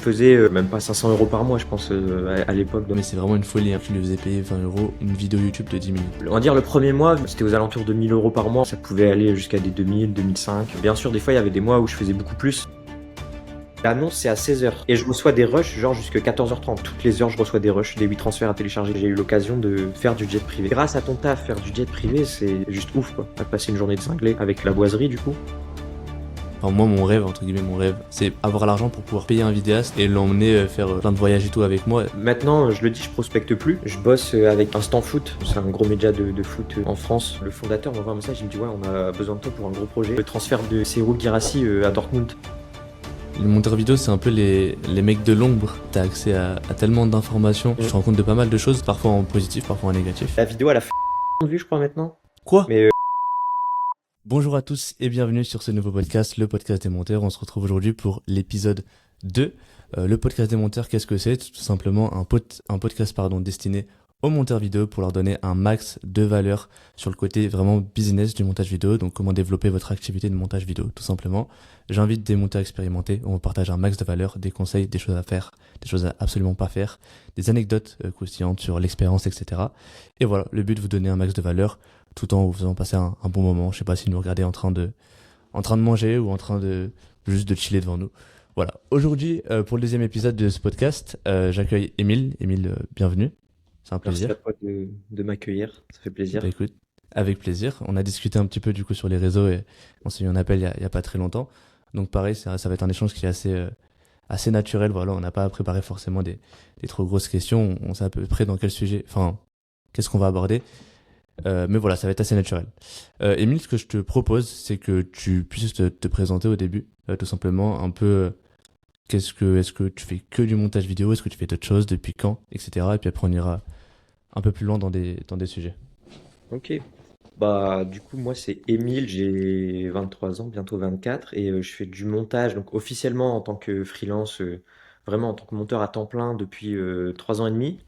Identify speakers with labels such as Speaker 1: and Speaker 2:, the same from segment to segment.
Speaker 1: faisais même pas 500 euros par mois, je pense, à l'époque.
Speaker 2: Mais c'est vraiment une folie, hein. Tu lui faisais payer 20 euros une vidéo YouTube de 10 minutes.
Speaker 1: On va dire le premier mois, c'était aux alentours de 1000 euros par mois. Ça pouvait aller jusqu'à des 2000, 2005. Bien sûr, des fois, il y avait des mois où je faisais beaucoup plus. L'annonce, c'est à 16h. Et je reçois des rushs, genre jusqu'à 14h30. Toutes les heures, je reçois des rushs, des 8 transferts à télécharger. J'ai eu l'occasion de faire du jet privé. Grâce à ton taf, faire du jet privé, c'est juste ouf, quoi. À passer une journée de cinglé avec la boiserie, du coup.
Speaker 2: Enfin, moi, mon rêve, entre guillemets, mon rêve, c'est avoir l'argent pour pouvoir payer un vidéaste et l'emmener faire plein de voyages et tout avec moi.
Speaker 1: Maintenant, je le dis, je prospecte plus. Je bosse avec Instant Foot. C'est un gros média de foot en France. Le fondateur m'envoie un message, il me dit ouais, on a besoin de toi pour un gros projet. Le transfert de Serhou Guirassy à Dortmund.
Speaker 2: Les monteurs vidéo, c'est un peu les mecs de l'ombre. T'as accès à tellement d'informations. Tu te rends compte de pas mal de choses, parfois en positif, parfois en négatif.
Speaker 1: La vidéo, elle a fait de vues, je crois, maintenant.
Speaker 2: Quoi?
Speaker 1: Mais
Speaker 2: Bonjour à tous et bienvenue sur ce nouveau podcast, le podcast des monteurs. On se retrouve aujourd'hui pour l'épisode 2. Le podcast des monteurs, qu'est-ce que c'est? Tout simplement un podcast destiné aux monteurs vidéo pour leur donner un max de valeur sur le côté vraiment business du montage vidéo. Donc comment développer votre activité de montage vidéo, tout simplement. J'invite des monteurs expérimentés, on partage un max de valeur, des conseils, des choses à faire, des choses à absolument pas faire, des anecdotes croustillantes sur l'expérience, etc. Et voilà, le but de vous donner un max de valeur tout en vous faisant passer un bon moment. Je sais pas si vous nous regardez en train de manger ou en train de juste de chiller devant nous. Voilà. Aujourd'hui, pour le deuxième épisode de ce podcast, j'accueille Émile. Émile, bienvenue. C'est un
Speaker 1: merci
Speaker 2: plaisir.
Speaker 1: à toi de m'accueillir, ça fait plaisir.
Speaker 2: Bah, écoute, avec plaisir. On a discuté un petit peu du coup sur les réseaux et on s'est eu un appel il y a pas très longtemps. Donc pareil, ça va être un échange qui est assez naturel. Voilà, on n'a pas préparé forcément des trop grosses questions. On sait à peu près dans quel sujet, enfin, qu'est-ce qu'on va aborder. Mais voilà, ça va être assez naturel. Émile, ce que je te propose, c'est que tu puisses te présenter au début, tout simplement, un peu, est-ce que tu fais que du montage vidéo, est-ce que tu fais d'autres choses, depuis quand, etc. Et puis après, on ira un peu plus loin dans des sujets.
Speaker 1: Ok. Bah, du coup, moi, c'est Émile, j'ai 23 ans, bientôt 24, et je fais du montage, donc officiellement en tant que freelance, vraiment en tant que monteur à temps plein depuis 3 ans et demi.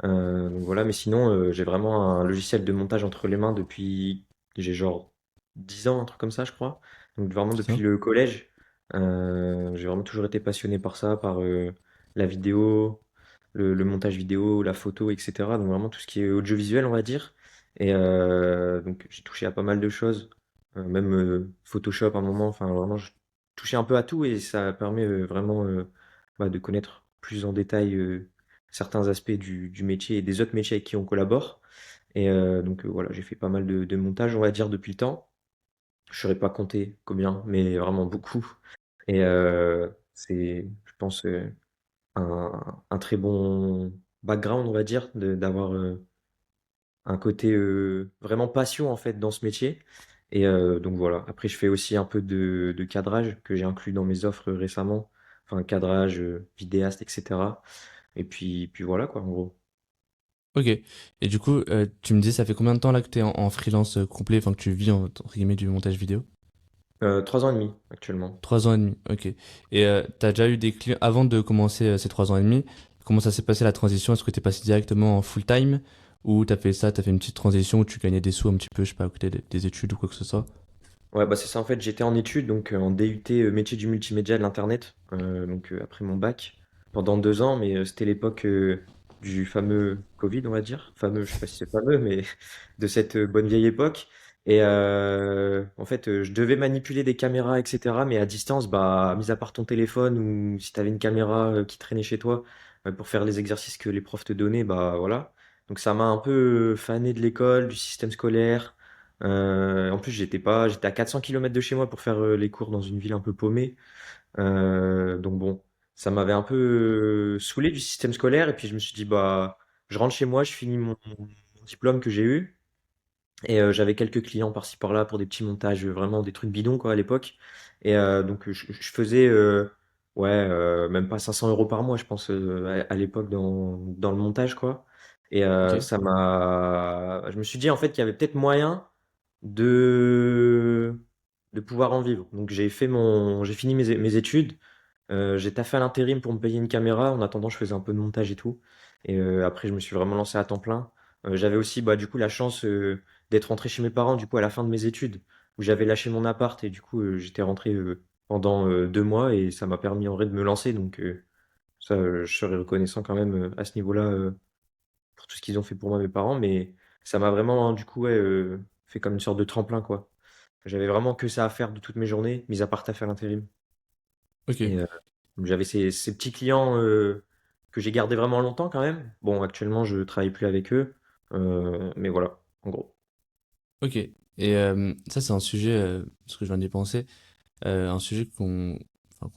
Speaker 1: Donc voilà, mais sinon, j'ai vraiment un logiciel de montage entre les mains depuis, j'ai genre 10 ans, un truc comme ça, je crois. Donc vraiment
Speaker 2: C'est ça?
Speaker 1: depuis le collège, j'ai vraiment toujours été passionné par ça, par la vidéo, le montage vidéo, la photo, etc. Donc vraiment tout ce qui est audiovisuel, on va dire. Et donc j'ai touché à pas mal de choses, même Photoshop à un moment. Enfin vraiment, je touchais un peu à tout et ça permet vraiment de connaître plus en détail certains aspects du métier et des autres métiers avec qui on collabore. Et donc voilà, j'ai fait pas mal de montage, on va dire, depuis le temps. Je ne saurais pas compter combien, mais vraiment beaucoup. Et c'est, je pense, un très bon background, on va dire, d'avoir un côté vraiment passion en fait dans ce métier. Et donc voilà. Après, je fais aussi un peu de cadrage que j'ai inclus dans mes offres récemment. Enfin, cadrage, vidéaste, etc. Et puis voilà quoi, en gros.
Speaker 2: Ok. Et du coup, tu me dis, ça fait combien de temps là que tu es en freelance complet, enfin que tu vis entre guillemets du montage vidéo?
Speaker 1: 3 ans et demi actuellement.
Speaker 2: 3 ans et demi, ok. Et t'as déjà eu des clients, avant de commencer ces 3 ans et demi, comment ça s'est passé la transition? Est-ce que t'es passé directement en full time? Ou t'as fait une petite transition où tu gagnais des sous un petit peu, je sais pas, à côté des études ou quoi que ce soit?
Speaker 1: Ouais, bah c'est ça en fait. J'étais en études, donc en DUT métier du multimédia et de l'internet. Donc après mon bac pendant 2 ans, mais c'était l'époque du fameux Covid, on va dire. Fameux, je sais pas si c'est fameux, mais de cette bonne vieille époque. Et en fait, je devais manipuler des caméras, etc. Mais à distance, bah, mis à part ton téléphone ou si tu avais une caméra qui traînait chez toi pour faire les exercices que les profs te donnaient, bah voilà. Donc ça m'a un peu fané de l'école, du système scolaire. En plus, j'étais à 400 km de chez moi pour faire les cours dans une ville un peu paumée. Donc bon, ça m'avait un peu saoulé du système scolaire. Et puis je me suis dit, bah, je rentre chez moi, je finis mon diplôme que j'ai eu. Et j'avais quelques clients par-ci par-là pour des petits montages, vraiment des trucs bidons quoi à l'époque. Et donc je faisais ouais même pas 500 euros par mois, je pense à l'époque dans le montage quoi. Et
Speaker 2: Ok.
Speaker 1: je me suis dit en fait qu'il y avait peut-être moyen de de pouvoir en vivre. Donc j'ai fini mes études. J'ai taffé à l'intérim pour me payer une caméra. En attendant, je faisais un peu de montage et tout. Et après, je me suis vraiment lancé à temps plein. J'avais aussi, bah, du coup, la chance d'être rentré chez mes parents, du coup, à la fin de mes études, où j'avais lâché mon appart et du coup, j'étais rentré pendant 2 mois et ça m'a permis en vrai de me lancer. Donc, Ça, je serais reconnaissant quand même à ce niveau-là pour tout ce qu'ils ont fait pour moi, mes parents. Mais ça m'a vraiment, du coup, ouais, fait comme une sorte de tremplin, quoi. J'avais vraiment que ça à faire de toutes mes journées, mis à part taf à l'intérim.
Speaker 2: Ok,
Speaker 1: Et j'avais ces petits clients que j'ai gardés vraiment longtemps quand même. Bon, actuellement, je travaille plus avec eux. Mais voilà, en gros.
Speaker 2: ok. Et ça, c'est un sujet, parce que je viens d'y penser, un sujet qu'on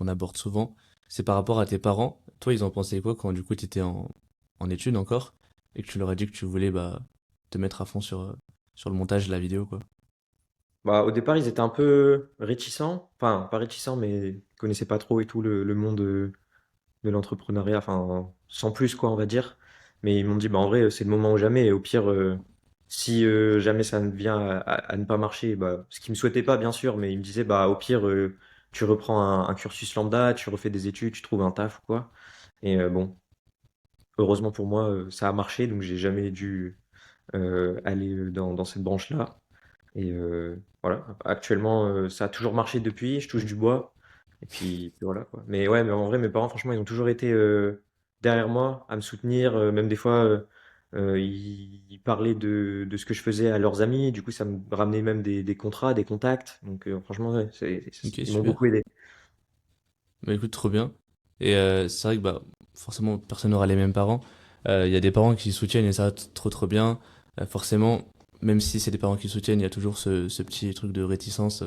Speaker 2: aborde souvent, c'est par rapport à tes parents. Toi, ils en pensaient quoi quand du coup tu étais en études encore et que tu leur as dit que tu voulais bah, te mettre à fond sur le montage de la vidéo, quoi.
Speaker 1: Bah, au départ, ils étaient un peu réticents. Enfin, pas réticents, mais ils connaissaient pas trop et tout le monde de l'entrepreneuriat. Enfin, sans plus, quoi, on va dire. Mais ils m'ont dit, bah, en vrai, c'est le moment ou jamais. Et au pire, si jamais ça ne vient à ne pas marcher, bah, ce qu'ils me souhaitaient pas, bien sûr, mais ils me disaient, bah, au pire, tu reprends un cursus lambda, tu refais des études, tu trouves un taf ou quoi. Et bon, heureusement pour moi, ça a marché, donc j'ai jamais dû aller dans cette branche-là. Et voilà, actuellement, ça a toujours marché depuis, je touche du bois. Et puis voilà quoi. Mais ouais, mais en vrai, mes parents, franchement, ils ont toujours été derrière moi, à me soutenir. Même des fois, ils parlaient de ce que je faisais à leurs amis. Du coup, ça me ramenait même des contrats, des contacts. Donc franchement, ouais,
Speaker 2: Ok,
Speaker 1: ils m'ont
Speaker 2: super.
Speaker 1: beaucoup aidé.
Speaker 2: Bah écoute, trop bien. Et c'est vrai que bah, forcément, personne n'aura les mêmes parents. Il y a des parents qui soutiennent et ça va trop trop bien. Forcément, même si c'est des parents qui soutiennent, il y a toujours ce petit truc de réticence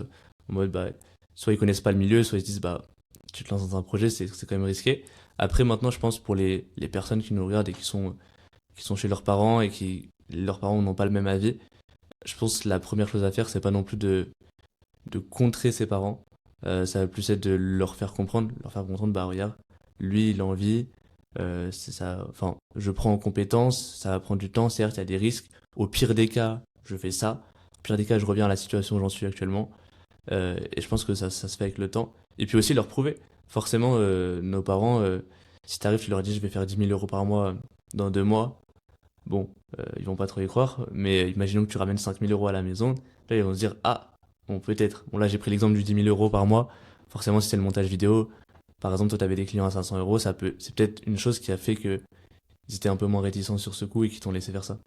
Speaker 2: en mode bah, soit ils connaissent pas le milieu, soit ils se disent bah tu te lances dans un projet, c'est quand même risqué. Après, maintenant, je pense pour les personnes qui nous regardent et qui sont chez leurs parents et qui leurs parents n'ont pas le même avis, je pense que la première chose à faire, c'est pas non plus de contrer ses parents. Ça va plus être de leur faire comprendre, bah regarde, lui il a envie, c'est ça, enfin, je prends en compétence, ça va prendre du temps, certes, il y a des risques. Au pire des cas, je fais ça. Au pire des cas, je reviens à la situation où j'en suis actuellement. Et je pense que ça se fait avec le temps. Et puis aussi leur prouver. Forcément, nos parents, si t'arrives, tu leur dis je vais faire 10 000 € par mois dans 2 mois, bon, ils vont pas trop y croire, mais imaginons que tu ramènes 5 000 € à la maison, là ils vont se dire, ah, bon, peut-être. Bon, là j'ai pris l'exemple du 10 000 € par mois, forcément si c'est le montage vidéo, par exemple, toi t'avais des clients à 500 €, c'est peut-être une chose qui a fait que ils étaient un peu moins réticents sur ce coup et qui t'ont laissé faire ça.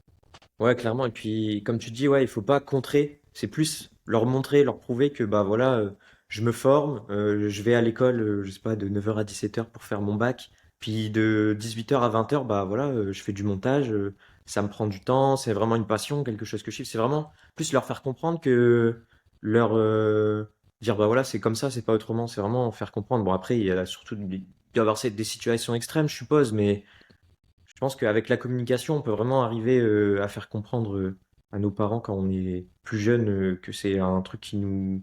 Speaker 1: Ouais, clairement. Et puis, comme tu dis, ouais, il faut pas contrer. C'est plus leur montrer, leur prouver que bah voilà, je me forme, je vais à l'école, je sais pas, de 9 heures à 17 heures pour faire mon bac. Puis de 18 heures à 20 heures, bah voilà, je fais du montage. Ça me prend du temps. C'est vraiment une passion, quelque chose que je kiffe. C'est vraiment plus leur faire comprendre que leur dire bah voilà, c'est comme ça, c'est pas autrement. C'est vraiment faire comprendre. Bon après, il y a surtout il doit y avoir des situations extrêmes, je suppose, mais je pense qu'avec la communication, on peut vraiment arriver à faire comprendre à nos parents quand on est plus jeune que c'est un truc qui nous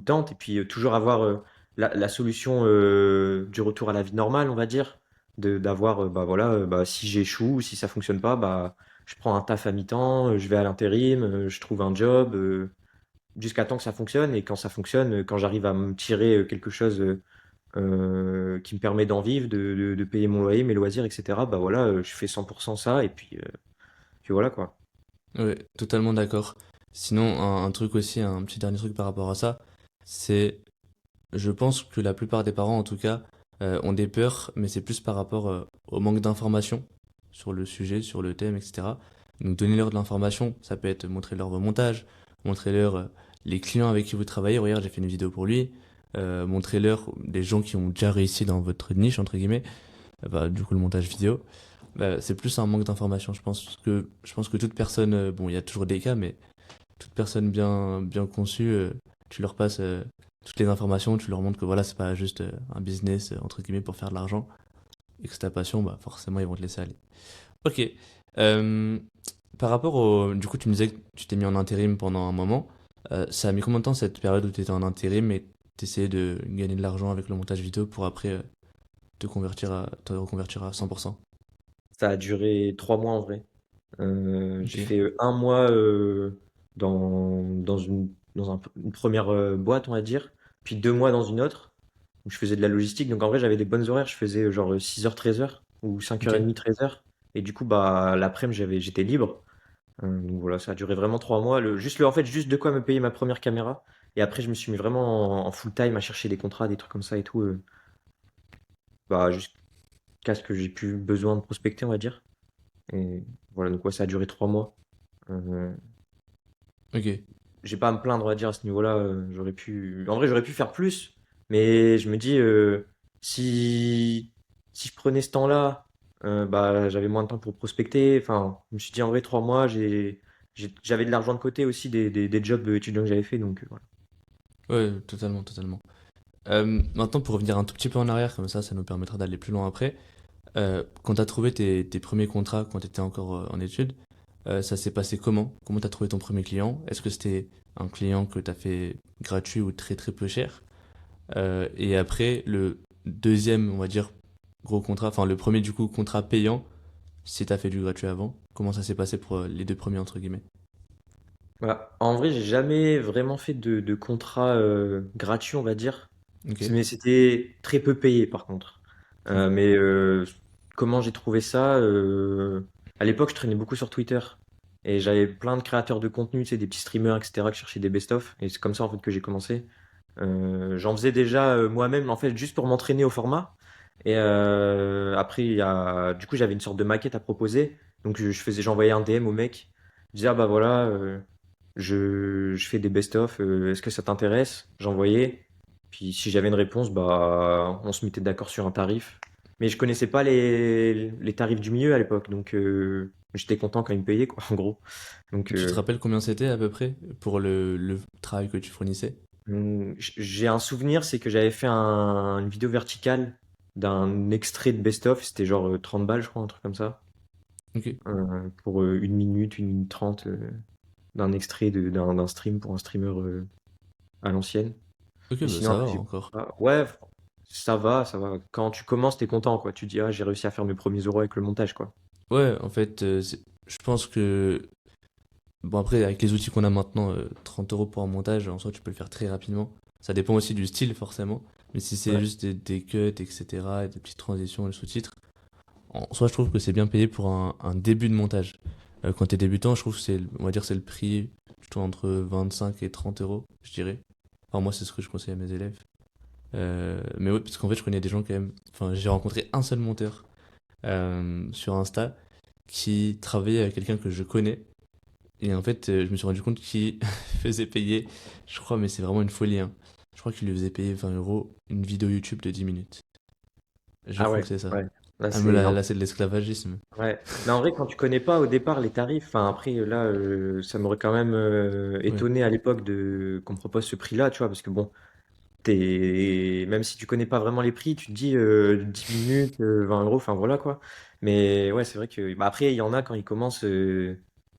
Speaker 1: tente. Et puis toujours avoir la solution du retour à la vie normale, on va dire. D'avoir, bah voilà, bah, si j'échoue ou si ça fonctionne pas, bah, je prends un taf à mi-temps, je vais à l'intérim, je trouve un job jusqu'à temps que ça fonctionne. Et quand ça fonctionne, quand j'arrive à me tirer quelque chose qui me permet d'en vivre, de payer mon loyer, mes loisirs, etc. Bah voilà, je fais 100% ça et puis voilà quoi.
Speaker 2: Ouais, totalement d'accord. Sinon, un truc aussi, un petit dernier truc par rapport à ça, c'est, je pense que la plupart des parents, en tout cas, ont des peurs, mais c'est plus par rapport au manque d'informations sur le sujet, sur le thème, etc. Donc, donner-leur de l'information, ça peut être montrer leur vos montages, montrer-leur les clients avec qui vous travaillez. Regarde, j'ai fait une vidéo pour lui. Montrez-leur des gens qui ont déjà réussi dans votre niche, entre guillemets. Bah, du coup, le montage vidéo. Bah, c'est plus un manque d'information. Je pense que toute personne, bon, il y a toujours des cas, mais toute personne bien conçue, tu leur passes toutes les informations, tu leur montres que voilà, c'est pas juste un business entre guillemets pour faire de l'argent et que c'est ta passion, bah forcément ils vont te laisser aller. Ok. Euh, Par rapport au, du coup, tu me disais que tu t'es mis en intérim pendant un moment. Ça a mis combien de temps cette période où tu étais en intérim et t'essayais de gagner de l'argent avec le montage vidéo pour après te reconvertir à 100%?
Speaker 1: Ça a duré 3 mois en vrai. J'ai
Speaker 2: Ok.
Speaker 1: fait un mois dans une première boîte, on va dire, puis 2 mois dans une autre, où je faisais de la logistique. Donc en vrai, j'avais des bonnes horaires. Je faisais genre 6h, 13h ou
Speaker 2: Ok.
Speaker 1: 5h30, 13h. Et du coup, bah, l'après-midi, j'étais libre. Donc voilà, ça a duré vraiment 3 mois. En fait, juste de quoi me payer ma première caméra. Et après, je me suis mis vraiment en full time à chercher des contrats, des trucs comme ça et tout. Bah, casques que j'ai plus besoin de prospecter, on va dire. Et voilà, donc ouais, ça a duré 3 mois. Euh,
Speaker 2: Ok.
Speaker 1: j'ai pas à me plaindre, on va dire, à ce niveau-là. En vrai, j'aurais pu faire plus, mais je me dis, si, si je prenais ce temps-là, bah, j'avais moins de temps pour prospecter. Enfin, je me suis dit, en vrai, 3 mois, j'avais de l'argent de côté aussi des jobs étudiants que j'avais fait, donc voilà.
Speaker 2: Ouais, totalement, totalement. Maintenant, pour revenir un tout petit peu en arrière, comme ça nous permettra d'aller plus loin après. Quand tu as trouvé tes premiers contrats, quand tu étais encore en études, ça s'est passé comment? Comment tu as trouvé ton premier client? Est-ce que c'était un client que tu as fait gratuit ou très très peu cher? Et après, le deuxième, on va dire, gros contrat, enfin le premier du coup, contrat payant, si tu as fait du gratuit avant, comment ça s'est passé pour les deux premiers, entre guillemets?
Speaker 1: Voilà. En vrai, j'ai jamais vraiment fait de contrat gratuit, on va dire.
Speaker 2: Ok,
Speaker 1: Mais c'était très peu payé, par contre.
Speaker 2: ok.
Speaker 1: Mais comment j'ai trouvé ça? À l'époque, je traînais beaucoup sur Twitter. Et j'avais plein de créateurs de contenu, tu sais, des petits streamers, etc., qui cherchaient des best-of. Et c'est comme ça, en fait, que j'ai commencé. J'en faisais déjà moi-même, en fait, juste pour m'entraîner au format. Et après, du coup, j'avais une sorte de maquette à proposer. Donc, j'envoyais un DM au mec. Je disais, ah bah voilà, je fais des best-of, est-ce que ça t'intéresse? J'envoyais. Puis si j'avais une réponse, bah, on se mettait d'accord sur un tarif. Mais je connaissais pas les tarifs du milieu à l'époque, donc j'étais content quand ils me payaient, quoi, en gros. Donc,
Speaker 2: Tu te rappelles combien c'était à peu près pour le travail que tu fournissais?
Speaker 1: j'ai un souvenir, c'est que j'avais fait une vidéo verticale d'un extrait de best-of, c'était genre 30 balles, je crois, un truc comme ça.
Speaker 2: Ok,
Speaker 1: Pour 1 minute, 1 minute 30 d'un extrait d'un stream pour un streamer à l'ancienne.
Speaker 2: ok,
Speaker 1: Mais
Speaker 2: bah
Speaker 1: sinon,
Speaker 2: ça va
Speaker 1: après,
Speaker 2: encore.
Speaker 1: ouais, ça va, ça va. Quand tu commences, t'es content, quoi. Tu dis, ah, j'ai réussi à faire mes premiers euros avec le montage, quoi.
Speaker 2: Ouais, en fait, je pense que bon, après, avec les outils qu'on a maintenant, 30 euros pour un montage, en soi, tu peux le faire très rapidement. Ça dépend aussi du style, forcément. Mais si c'est
Speaker 1: Ouais.
Speaker 2: juste des cuts, etc., et des petites transitions et le sous-titre, en soi, je trouve que c'est bien payé pour un début de montage. Quand t'es débutant, je trouve que on va dire, c'est le prix plutôt entre 25 et 30 euros, je dirais. Enfin, moi, c'est ce que je conseille à mes élèves. Mais ouais, parce qu'en fait, je connais des gens quand même. Enfin, j'ai rencontré un seul monteur sur Insta qui travaillait avec quelqu'un que je connais. Et en fait, je me suis rendu compte qu'il faisait payer, je crois, mais c'est vraiment une folie, hein. Je crois qu'il lui faisait payer 20 euros une vidéo YouTube de 10 minutes. Je
Speaker 1: Ah
Speaker 2: crois
Speaker 1: ouais,
Speaker 2: que c'est ça.
Speaker 1: ouais. Là,
Speaker 2: Ah, mais
Speaker 1: c'est
Speaker 2: là c'est de l'esclavagisme.
Speaker 1: ouais. Mais en vrai, quand tu connais pas au départ les tarifs, enfin après, là, ça m'aurait quand même
Speaker 2: Ouais.
Speaker 1: étonné à l'époque qu'on me propose ce prix-là, tu vois, parce que bon, même si tu connais pas vraiment les prix, tu te dis 10 minutes, 20 euros, enfin voilà quoi. Mais ouais, c'est vrai que bah, après, il y en a quand ils commencent, ils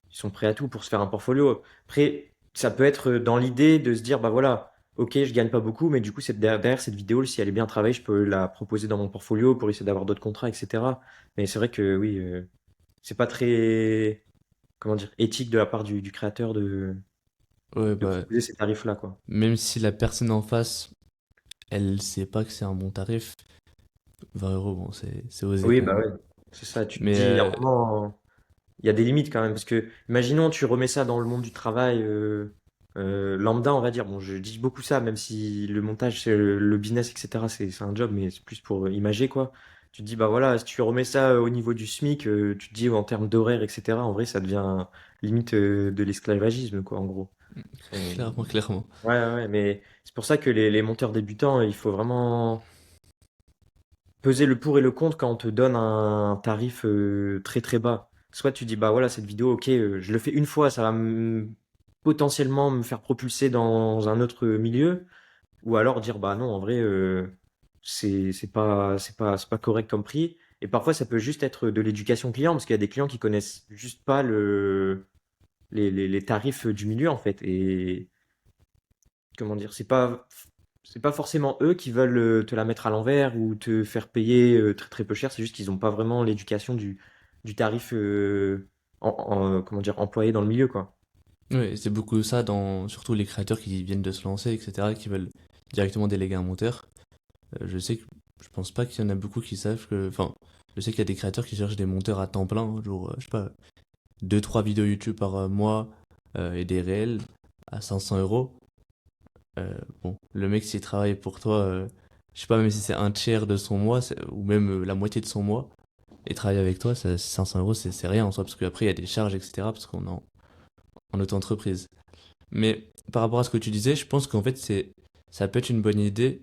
Speaker 1: sont prêts à tout pour se faire un portfolio. Après, ça peut être dans l'idée de se dire, bah voilà, ok, je gagne pas beaucoup, mais du coup, derrière cette vidéo, si elle est bien travaillée, je peux la proposer dans mon portfolio pour essayer d'avoir d'autres contrats, etc. Mais c'est vrai que oui, c'est pas très, comment dire, éthique de la part du créateur
Speaker 2: Ouais,
Speaker 1: de
Speaker 2: bah,
Speaker 1: proposer ces tarifs-là, quoi.
Speaker 2: même si la personne en face, elle sait pas que c'est un bon tarif, 20 euros, bon, c'est osé
Speaker 1: Oui,
Speaker 2: quand
Speaker 1: bah
Speaker 2: même.
Speaker 1: ouais, c'est ça. Tu te
Speaker 2: Mais,
Speaker 1: dis, il y a un moment, il y a des limites quand même, parce que imaginons tu remets ça dans le monde du travail lambda, on va dire. Bon, je dis beaucoup ça, même si le montage, c'est le business, etc. C'est un job, mais c'est plus pour imager quoi. Tu te dis bah voilà, si tu remets ça au niveau du SMIC, tu te dis en termes d'horaire, etc. En vrai, ça devient limite de l'esclavagisme quoi, en gros. C'est-
Speaker 2: clairement, clairement.
Speaker 1: Ouais, ouais, ouais, mais c'est pour ça que les monteurs débutants, il faut vraiment peser le pour et le contre quand on te donne un tarif très très bas. Soit tu dis, bah voilà, cette vidéo, ok, je le fais une fois, ça va potentiellement me faire propulser dans un autre milieu. Ou alors dire, bah non, en vrai, c'est pas correct comme prix. Et parfois, ça peut juste être de l'éducation client, parce qu'il y a des clients qui connaissent juste pas les tarifs du milieu, en fait. Et comment dire, c'est pas forcément eux qui veulent te la mettre à l'envers ou te faire payer très très peu cher, c'est juste qu'ils n'ont pas vraiment l'éducation du tarif comment dire, employé dans le milieu, quoi.
Speaker 2: Ouais, c'est beaucoup ça dans surtout les créateurs qui viennent de se lancer, etc., qui veulent directement déléguer un monteur. Je pense pas qu'il y en a beaucoup qui savent que, enfin, je sais qu'il y a des créateurs qui cherchent des monteurs à temps plein, hein, genre, je sais pas, deux trois vidéos YouTube par mois et des réels à 500 euros. Bon, le mec s'il travaille pour toi, je sais pas, même si c'est un tiers de son mois, ou même la moitié de son mois, et travailler avec toi, 500 euros, c'est rien en soi, parce qu'après, il y a des charges, etc., parce qu'on est en auto-entreprise. Mais par rapport à ce que tu disais, je pense qu'en fait, ça peut être une bonne idée.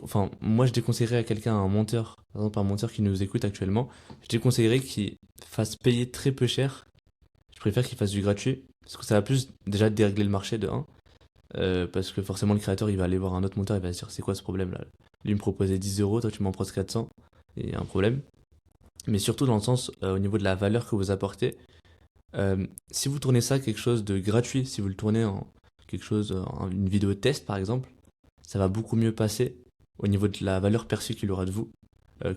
Speaker 2: Enfin, moi, je déconseillerais à quelqu'un, un monteur, par exemple, un monteur qui nous écoute actuellement, je déconseillerais qu'il fasse payer très peu cher. Je préfère qu'il fasse du gratuit, parce que ça va plus déjà dérégler le marché de un. Parce que forcément, le créateur, il va aller voir un autre monteur, il va se dire, c'est quoi ce problème là? Lui il me proposait 10 euros, toi tu m'en proposes 400, et il y a un problème. Mais surtout dans le sens, au niveau de la valeur que vous apportez, si vous tournez ça quelque chose de gratuit, si vous le tournez en quelque chose, une vidéo test par exemple, ça va beaucoup mieux passer au niveau de la valeur perçue qu'il aura de vous,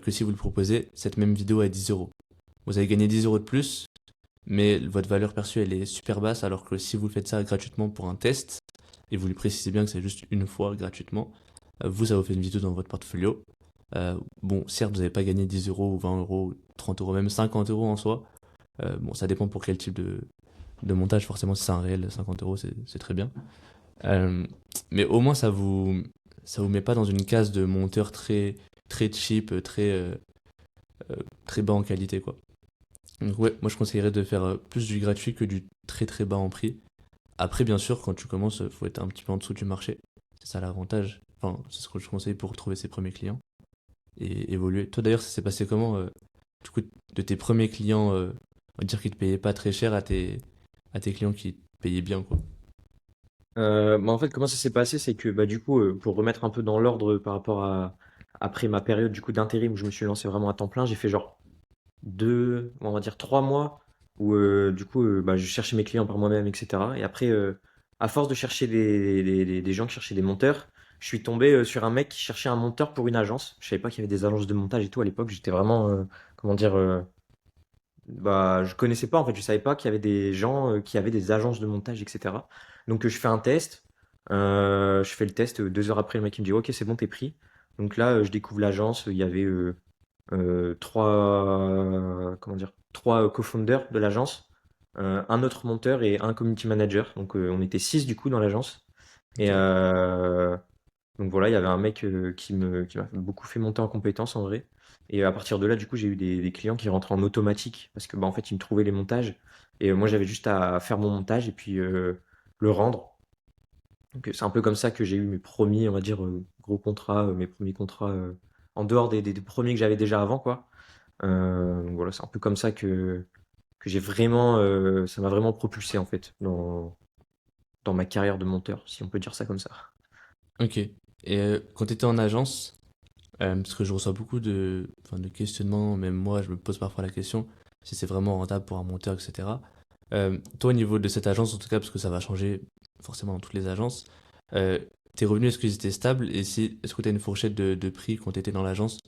Speaker 2: que si vous le proposez cette même vidéo à 10 euros. Vous allez gagner 10 euros de plus, mais votre valeur perçue elle est super basse, alors que si vous faites ça gratuitement pour un test, et vous lui précisez bien que c'est juste une fois gratuitement, vous, ça vous fait une vidéo dans votre portfolio. Bon, certes, vous n'avez pas gagné 10 euros ou 20 euros, 30 euros, même 50 euros en soi. Bon, ça dépend pour quel type de montage. Forcément, si c'est un réel, 50 euros, c'est très bien. Euh, mais au moins, ça vous met pas dans une case de monteur très, très cheap, très bas en qualité, quoi. Donc, ouais, moi, je conseillerais de faire plus du gratuit que du très, très bas en prix. Après, bien sûr, quand tu commences, faut être un petit peu en dessous du marché. C'est ça l'avantage. Enfin, c'est ce que je conseille pour trouver ses premiers clients et évoluer. Toi, d'ailleurs, ça s'est passé comment, du coup, de tes premiers clients, on va dire qu'ils te payaient pas très cher à tes clients qui te payaient bien, quoi.
Speaker 1: Bah, en fait, comment ça s'est passé, c'est que bah, du coup, pour remettre un peu dans l'ordre par rapport à après ma période du coup d'intérim où je me suis lancé vraiment à temps plein, j'ai fait genre 2, on va dire 3 mois où du coup, bah, je cherchais mes clients par moi-même, etc. Et après, à force de chercher des gens qui cherchaient des monteurs, je suis tombé sur un mec qui cherchait un monteur pour une agence. Je savais pas qu'il y avait des agences de montage et tout à l'époque. J'étais vraiment, comment dire, bah, je connaissais pas en fait. Je savais pas qu'il y avait des gens qui avaient des agences de montage, etc. Donc je fais un test. Je fais le test. 2 heures après, le mec il me dit, ok, c'est bon, t'es pris. Donc là, je découvre l'agence. Il y avait comment dire, trois co-founders de l'agence, un autre monteur et un community manager. Donc on était six du coup dans l'agence. Et
Speaker 2: Ok.
Speaker 1: donc voilà, il y avait un mec qui m'a beaucoup fait monter en compétence en vrai. Et à partir de là, du coup, j'ai eu des clients qui rentraient en automatique parce que bah, en fait, ils me trouvaient les montages. Et moi, j'avais juste à faire mon montage et puis le rendre. Donc c'est un peu comme ça que j'ai eu mes premiers, on va dire, gros contrats, mes premiers contrats en dehors des premiers que j'avais déjà avant, quoi. Donc voilà, c'est un peu comme ça que j'ai vraiment, ça m'a vraiment propulsé en fait dans ma carrière de monteur, si on peut dire ça comme ça.
Speaker 2: Ok. Et quand tu étais en agence, parce que je reçois beaucoup enfin, de questionnements, même moi, je me pose parfois la question si c'est vraiment rentable pour un monteur, etc. Toi, au niveau de cette agence, en tout cas, parce que ça va changer forcément dans toutes les agences, euh, tes revenus, est-ce qu'ils étaient stables? Et si, est-ce que tu as une fourchette de prix quand tu étais dans l'agence?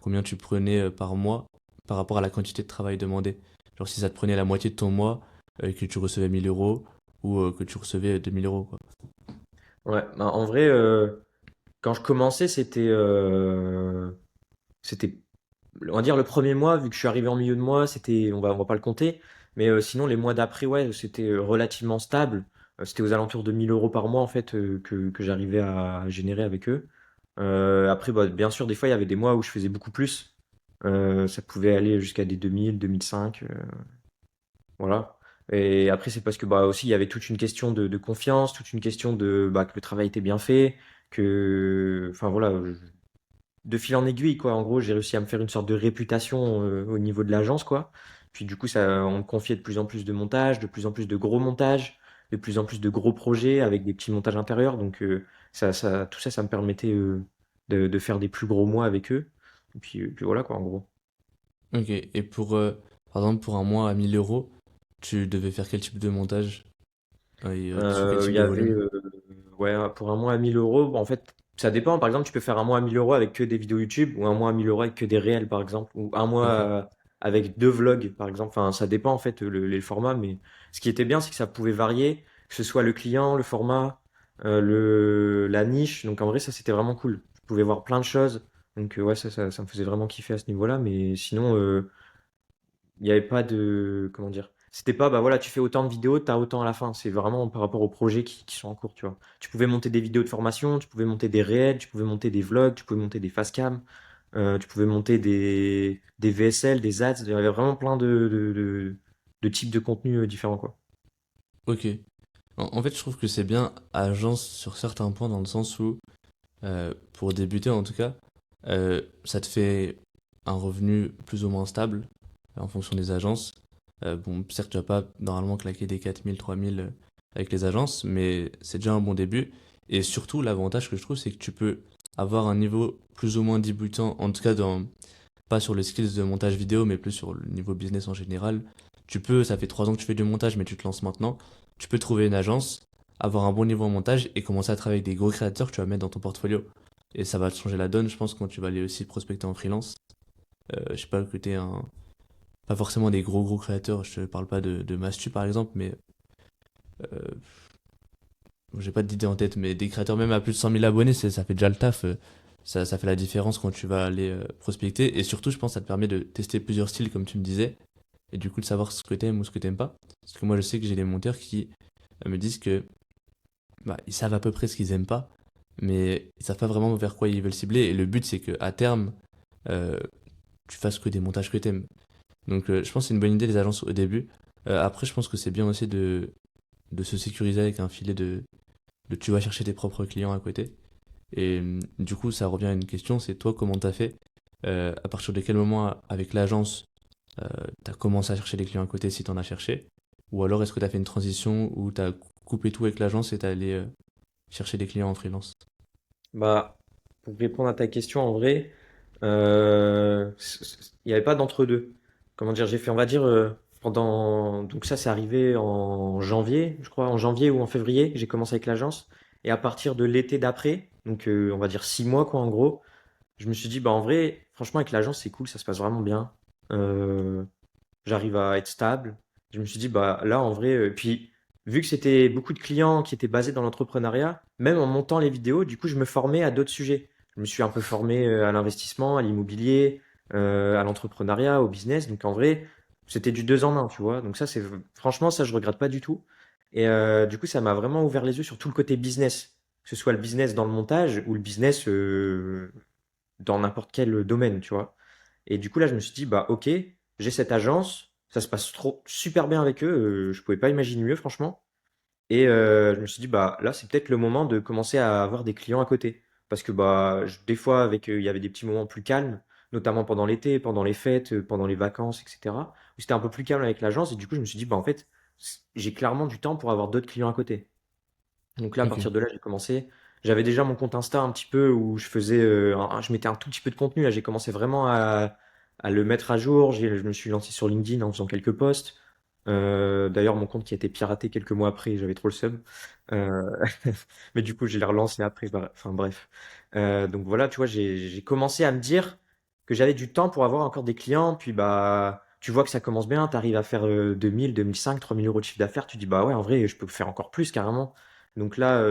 Speaker 2: Combien tu prenais par mois par rapport à la quantité de travail demandé? Genre si ça te prenait la moitié de ton mois, que tu recevais 1000 euros, ou que tu recevais 2000 euros, quoi.
Speaker 1: Ouais, bah, en vrai, quand je commençais, c'était, on va dire le premier mois, vu que je suis arrivé en milieu de mois, c'était, on va pas le compter, mais sinon les mois d'après, ouais, c'était relativement stable. C'était aux alentours de 1000 euros par mois en fait que j'arrivais à générer avec eux. Après, bah, bien sûr, des fois, il y avait des mois où je faisais beaucoup plus. Ça pouvait aller jusqu'à des 2000, 2005. Voilà. Et après, c'est parce que bah, aussi, il y avait toute une question de confiance, toute une question de bah, que le travail était bien fait, que. Enfin voilà, de fil en aiguille, quoi. En gros, j'ai réussi à me faire une sorte de réputation au niveau de l'agence, quoi. Puis du coup, ça, on me confiait de plus en plus de montages, de plus en plus de gros montages, de plus en plus de gros projets avec des petits montages intérieurs. Donc, tout ça, ça me permettait de faire des plus gros mois avec eux. Et puis voilà, quoi, en gros.
Speaker 2: Ok, et par exemple, pour un mois à 1000 euros, tu devais faire quel type de montage et sur quel
Speaker 1: Il
Speaker 2: type
Speaker 1: y
Speaker 2: de
Speaker 1: avait,
Speaker 2: volume?
Speaker 1: ouais, pour un mois à 1000 euros, bon, en fait, ça dépend. Par exemple, tu peux faire un mois à 1000 euros avec que des vidéos YouTube, ou un mois à 1000 euros avec que des réels, par exemple, ou un mois
Speaker 2: Ok,
Speaker 1: avec deux vlogs, par exemple. Enfin, ça dépend, en fait, les formats, mais ce qui était bien, c'est que ça pouvait varier, que ce soit le client, le format, la niche. Donc, en vrai, ça, c'était vraiment cool. Je pouvais voir plein de choses. Donc, ouais, ça me faisait vraiment kiffer à ce niveau-là, mais sinon, il n'y avait pas de, comment dire? C'était pas, bah voilà, tu fais autant de vidéos, tu as autant à la fin. C'est vraiment par rapport aux projets qui sont en cours, tu vois. Tu pouvais monter des vidéos de formation, tu pouvais monter des réels, tu pouvais monter des vlogs, tu pouvais monter des facecam, tu pouvais monter des VSL, des ads. Il y avait vraiment plein de types de contenus différents, quoi.
Speaker 2: Ok. En fait, je trouve que c'est bien agence sur certains points dans le sens où, pour débuter en tout cas, ça te fait un revenu plus ou moins stable en fonction des agences. Bon, certes, tu vas pas normalement claquer des 4000, 3000 avec les agences, mais c'est déjà un bon début. Et surtout, l'avantage que je trouve, c'est que tu peux avoir un niveau plus ou moins débutant, en tout cas pas sur les skills de montage vidéo, mais plus sur le niveau business en général. Ça fait 3 ans que tu fais du montage, mais tu te lances maintenant. Tu peux trouver une agence, avoir un bon niveau en montage et commencer à travailler avec des gros créateurs que tu vas mettre dans ton portfolio. Et ça va te changer la donne, je pense, quand tu vas aller aussi prospecter en freelance. Je sais pas que t'es un. Pas forcément des gros créateurs, je te parle pas de Mastu par exemple, mais euh, j'ai pas d'idée en tête, mais des créateurs même à plus de 100 000 abonnés, ça fait déjà le taf. Ça fait la différence quand tu vas aller prospecter. Et surtout, je pense que ça te permet de tester plusieurs styles, comme tu me disais, et du coup de savoir ce que t'aimes ou ce que t'aimes pas. Parce que moi, je sais que j'ai des monteurs qui me disent que bah, ils savent à peu près ce qu'ils aiment pas, mais ils savent pas vraiment vers quoi ils veulent cibler. Et le but, c'est que à terme, euh, tu fasses que des montages que t'aimes. Donc, je pense que c'est une bonne idée les agences au début. Après, je pense que c'est bien aussi de se sécuriser avec un filet de tu vas chercher tes propres clients à côté. Et du coup, ça revient à une question, c'est toi, comment t'as fait? À partir de quel moment, avec l'agence, t'as commencé à chercher des clients à côté si t'en as cherché? Ou alors est-ce que t'as fait une transition où t'as coupé tout avec l'agence et t'es allé chercher des clients en freelance?
Speaker 1: Bah, pour répondre à ta question, en vrai, il n'y avait pas d'entre-deux. Comment dire, j'ai fait, on va dire, pendant. Donc, ça, c'est arrivé en janvier, je crois, en janvier ou en février, j'ai commencé avec l'agence. Et à partir de l'été d'après, donc on va dire 6 mois, quoi, en gros, je me suis dit, bah, en vrai, franchement, avec l'agence, c'est cool, ça se passe vraiment bien. Euh, J'arrive à être stable. Je me suis dit, bah là, en vrai, puis vu que c'était beaucoup de clients qui étaient basés dans l'entrepreneuriat, même en montant les vidéos, du coup, je me formais à d'autres sujets. Je me suis un peu formé à l'investissement, à l'immobilier, à l'entrepreneuriat, au business. Donc en vrai, c'était du deux en un, tu vois. Donc ça, c'est franchement, ça, je regrette pas du tout. Et du coup, ça m'a vraiment ouvert les yeux sur tout le côté business, que ce soit le business dans le montage ou le business dans n'importe quel domaine, tu vois. Et du coup, là, je me suis dit, bah, ok, j'ai cette agence, ça se passe trop super bien avec eux, je pouvais pas imaginer mieux, franchement. Et je me suis dit, bah, là, c'est peut-être le moment de commencer à avoir des clients à côté. Parce que, bah, des fois, il y avait des petits moments plus calmes, notamment pendant l'été, pendant les fêtes, pendant les vacances, etc., où c'était un peu plus calme avec l'agence. Et du coup, je me suis dit, bah, en fait, j'ai clairement du temps pour avoir d'autres clients à côté. Donc là, à
Speaker 2: Ok,
Speaker 1: partir de là, j'ai commencé. J'avais déjà mon compte Insta un petit peu où je faisais, je mettais un tout petit peu de contenu. Là, j'ai commencé vraiment à le mettre à jour. Je me suis lancé sur LinkedIn en faisant quelques posts. D'ailleurs, mon compte qui a été piraté quelques mois après, j'avais trop le seum. Euh, mais du coup, je l'ai relancé après. Enfin bref. Donc voilà, tu vois, j'ai commencé à me dire que j'avais du temps pour avoir encore des clients. Puis bah, tu vois que ça commence bien. Tu arrives à faire 2000, 2005, 3000 euros de chiffre d'affaires. Tu dis bah ouais, en vrai, je peux faire encore plus carrément. Donc là,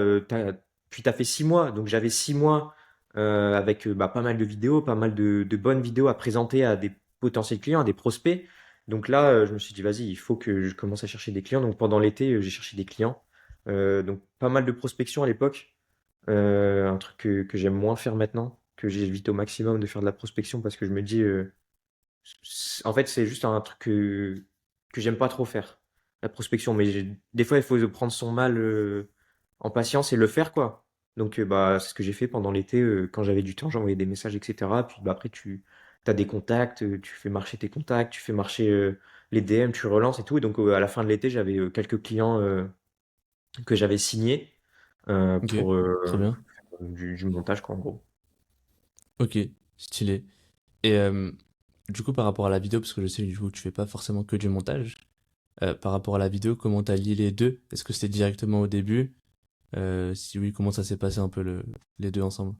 Speaker 1: puis tu as fait 6 mois. Donc j'avais 6 mois avec bah, pas mal de vidéos, pas mal de bonnes vidéos à présenter à des potentiels clients, à des prospects. Donc là, je me suis dit, vas-y, il faut que je commence à chercher des clients. Donc pendant l'été, j'ai cherché des clients. Donc pas mal de prospection à l'époque. Un truc que j'aime moins faire maintenant, que j'évite au maximum de faire de la prospection parce que je me dis, en fait, c'est juste un truc que j'aime pas trop faire, la prospection. Mais des fois, il faut prendre son mal en patience et le faire, quoi. Donc, bah, c'est ce que j'ai fait pendant l'été. Quand j'avais du temps, j'envoyais des messages, etc. Puis bah, après, tu as des contacts, tu fais marcher tes contacts, tu fais marcher les DM, tu relances et tout. Et donc, à la fin de l'été, j'avais quelques clients que j'avais signés
Speaker 2: ok,
Speaker 1: pour
Speaker 2: trop bien.
Speaker 1: du montage, quoi, en gros.
Speaker 2: Ok, stylé. Et du coup, par rapport à la vidéo, parce que je sais que du coup, tu fais pas forcément que du montage, par rapport à la vidéo, comment t'as lié les deux? Est-ce que c'était directement au début? Si oui, comment ça s'est passé un peu les deux ensemble?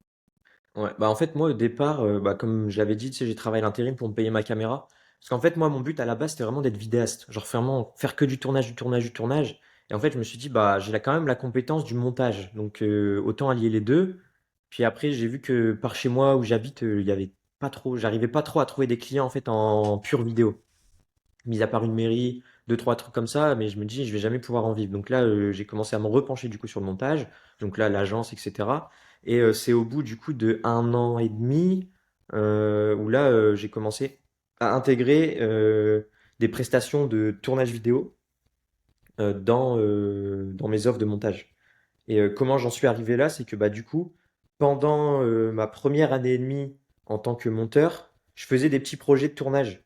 Speaker 1: Ouais, bah en fait, moi, au départ, bah, comme je l'avais dit, tu sais, j'ai travaillé à l'intérim pour me payer ma caméra. Parce qu'en fait, moi, mon but à la base, c'était vraiment d'être vidéaste. Genre, vraiment, faire que du tournage, du tournage, du tournage. Et en fait, je me suis dit, bah, quand même la compétence du montage. Donc, autant allier les deux. Puis après, j'ai vu que par chez moi où j'habite, il y avait pas trop, j'arrivais pas trop à trouver des clients, en fait, en pure vidéo. Mis à part une mairie. deux, trois trucs comme ça, mais je me dis, je vais jamais pouvoir en vivre. Donc là, j'ai commencé à me repencher du coup sur le montage. Donc là, l'agence, etc. Et c'est au bout du coup de 1 an et demi où là, j'ai commencé à intégrer des prestations de tournage vidéo dans mes offres de montage. Et comment j'en suis arrivé là, c'est que bah, du coup, pendant ma première année et demie en tant que monteur, je faisais des petits projets de tournage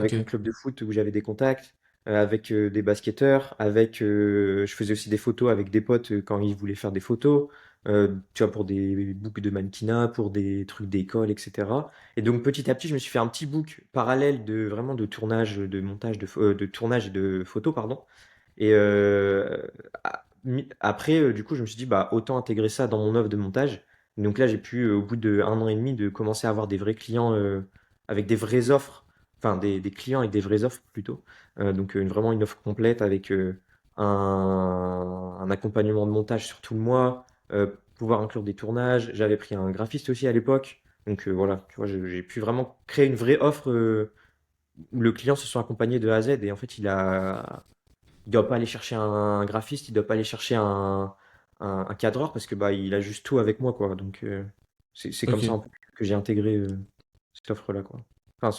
Speaker 2: Ok,
Speaker 1: avec mon club de foot où j'avais des contacts, avec des basketteurs, je faisais aussi des photos avec des potes quand ils voulaient faire des photos, tu vois, pour des books de mannequinat, pour des trucs d'école, etc. Et donc petit à petit, je me suis fait un petit book parallèle de vraiment de tournage, de montage, de tournage et de photos, pardon. Et après, du coup, je me suis dit, bah, autant intégrer ça dans mon offre de montage. Donc là, j'ai pu, au bout de 1 an et demi, de commencer à avoir des vrais clients avec des vraies offres, enfin des clients avec des vraies offres plutôt. Donc vraiment une offre complète avec un accompagnement de montage sur tout le mois, pouvoir inclure des tournages. J'avais pris un graphiste aussi à l'époque. Donc voilà, tu vois, j'ai pu vraiment créer une vraie offre où le client se soit accompagné de A à Z. Et en fait, il doit pas aller chercher un graphiste, il doit pas aller chercher un cadreur parce que bah il a juste tout avec moi quoi. Donc c'est comme ça un
Speaker 2: ok.
Speaker 1: peu que j'ai intégré cette offre-là quoi. Enfin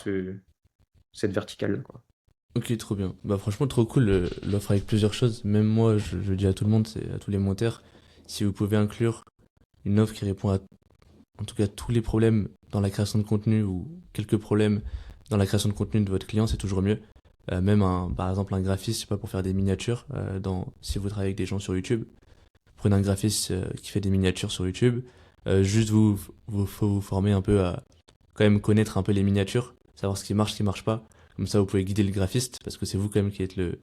Speaker 1: cette verticale-là quoi.
Speaker 2: Ok, trop bien. Bah franchement, trop cool l'offre avec plusieurs choses. Même moi, je dis à tout le monde, c'est à tous les monteurs, si vous pouvez inclure une offre qui répond à, en tout cas, tous les problèmes dans la création de contenu ou quelques problèmes dans la création de contenu de votre client, c'est toujours mieux. Même par exemple, un graphiste, je sais pas, pour faire des miniatures, si vous travaillez avec des gens sur YouTube, prenez un graphiste qui fait des miniatures sur YouTube. Juste faut vous former un peu à quand même connaître un peu les miniatures, savoir ce qui marche pas. Comme ça, vous pouvez guider le graphiste parce que c'est vous quand même qui êtes le-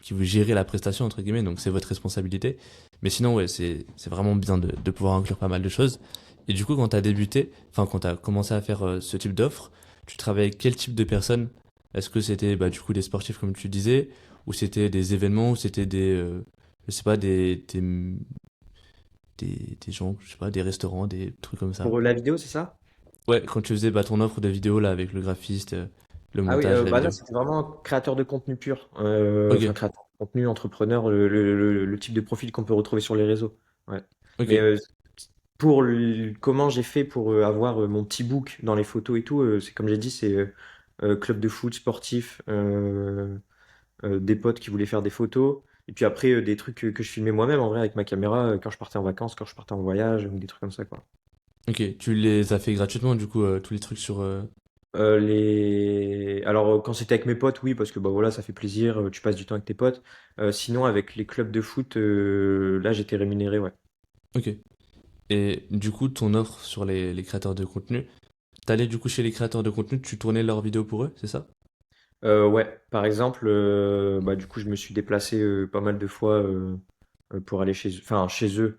Speaker 2: qui vous gérez la prestation entre guillemets, donc c'est votre responsabilité. Mais sinon, ouais, c'est vraiment bien de pouvoir inclure pas mal de choses. Et du coup, quand tu as débuté, enfin quand tu as commencé à faire ce type d'offre, tu travaillais avec quel type de personnes? Est-ce que c'était bah, du coup des sportifs comme tu disais, ou c'était des événements, ou c'était je sais pas, des gens, je sais pas, des restaurants, des trucs comme ça.
Speaker 1: Pour la vidéo, c'est ça?
Speaker 2: Ouais, quand tu faisais bah, ton offre de vidéo là avec le graphiste, le
Speaker 1: Ah oui,
Speaker 2: montage, la
Speaker 1: bah là
Speaker 2: vidéo.
Speaker 1: c'était vraiment créateur de contenu pur.
Speaker 2: Ok,
Speaker 1: Enfin créateur de contenu, entrepreneur, le type de profil qu'on peut retrouver sur les réseaux. Ouais.
Speaker 2: ok,
Speaker 1: Mais comment j'ai fait pour avoir mon petit book dans les photos et tout, c'est comme j'ai dit, c'est club de foot sportif, des potes qui voulaient faire des photos, et puis après des trucs que je filmais moi-même en vrai avec ma caméra quand je partais en vacances, quand je partais en voyage, ou des trucs comme ça quoi.
Speaker 2: ok. Tu les as fait gratuitement du coup tous les trucs sur.
Speaker 1: Alors quand c'était avec mes potes, oui, parce que bah voilà, ça fait plaisir, tu passes du temps avec tes potes. Sinon avec les clubs de foot, là j'étais rémunéré, ouais.
Speaker 2: Ok. Et du coup, ton offre sur les créateurs de contenu, t'allais du coup chez les créateurs de contenu, tu tournais leurs vidéos pour eux, c'est ça?
Speaker 1: Ouais, par exemple, bah du coup je me suis déplacé pas mal de fois pour aller chez eux.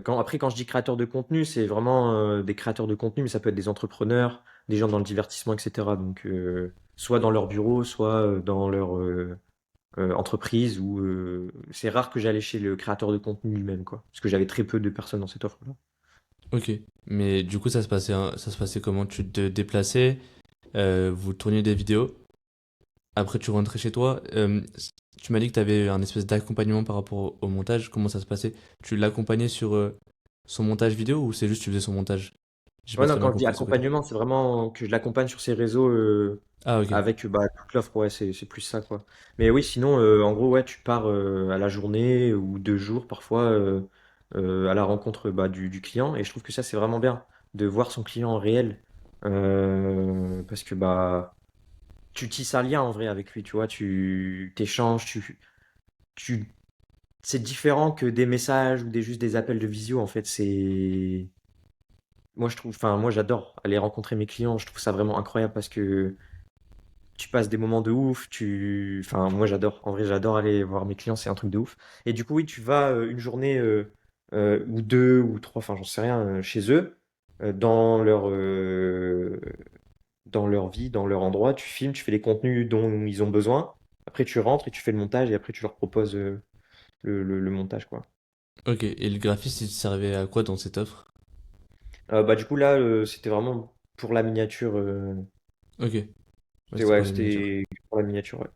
Speaker 1: Quand je dis créateur de contenu, c'est vraiment des créateurs de contenu, mais ça peut être des entrepreneurs, des gens dans le divertissement, etc. Donc, soit dans leur bureau, soit dans leur entreprise, ou c'est rare que j'allais chez le créateur de contenu lui-même, quoi. Parce que j'avais très peu de personnes dans cette offre-là.
Speaker 2: Ok. Mais du coup, ça se passait comment? Tu te déplaçais, vous tourniez des vidéos, après tu rentrais chez toi. Tu m'as dit que tu avais un espèce d'accompagnement par rapport au montage. Comment ça se passait? Tu l'accompagnais sur son montage vidéo ou c'est juste tu faisais son montage? J'ai pas
Speaker 1: Ouais, non,
Speaker 2: très bien
Speaker 1: quand je dis
Speaker 2: compris ce côté.
Speaker 1: accompagnement, c'est vraiment que je l'accompagne sur ses réseaux
Speaker 2: Ah ok.
Speaker 1: avec bah, toute l'offre, ouais, c'est plus ça, quoi. Mais oui, sinon, en gros, ouais, tu pars à la journée ou 2 jours parfois à la rencontre bah, du client. Et je trouve que ça, c'est vraiment bien de voir son client en réel. Parce que bah, tu tisses un lien en vrai avec lui, tu vois, tu t'échanges, tu... c'est différent que des messages ou juste des appels de visio, en fait. Moi, moi, j'adore aller rencontrer mes clients. Je trouve ça vraiment incroyable parce que tu passes des moments de ouf. Moi, j'adore. En vrai, j'adore aller voir mes clients. C'est un truc de ouf. Et du coup, oui, tu vas une journée ou deux ou trois, enfin, j'en sais rien, chez eux, dans leur vie, dans leur endroit. Tu filmes, tu fais les contenus dont ils ont besoin. Après, tu rentres et tu fais le montage et après, tu leur proposes le montage, quoi.
Speaker 2: Ok. Et le graphiste, il servait à quoi dans cette offre?
Speaker 1: Bah, du coup, là, c'était vraiment pour la miniature.
Speaker 2: Ok. Ouais,
Speaker 1: C'était
Speaker 2: c'était
Speaker 1: ouais,
Speaker 2: pour les miniatures.
Speaker 1: c'était pour la miniature, ouais.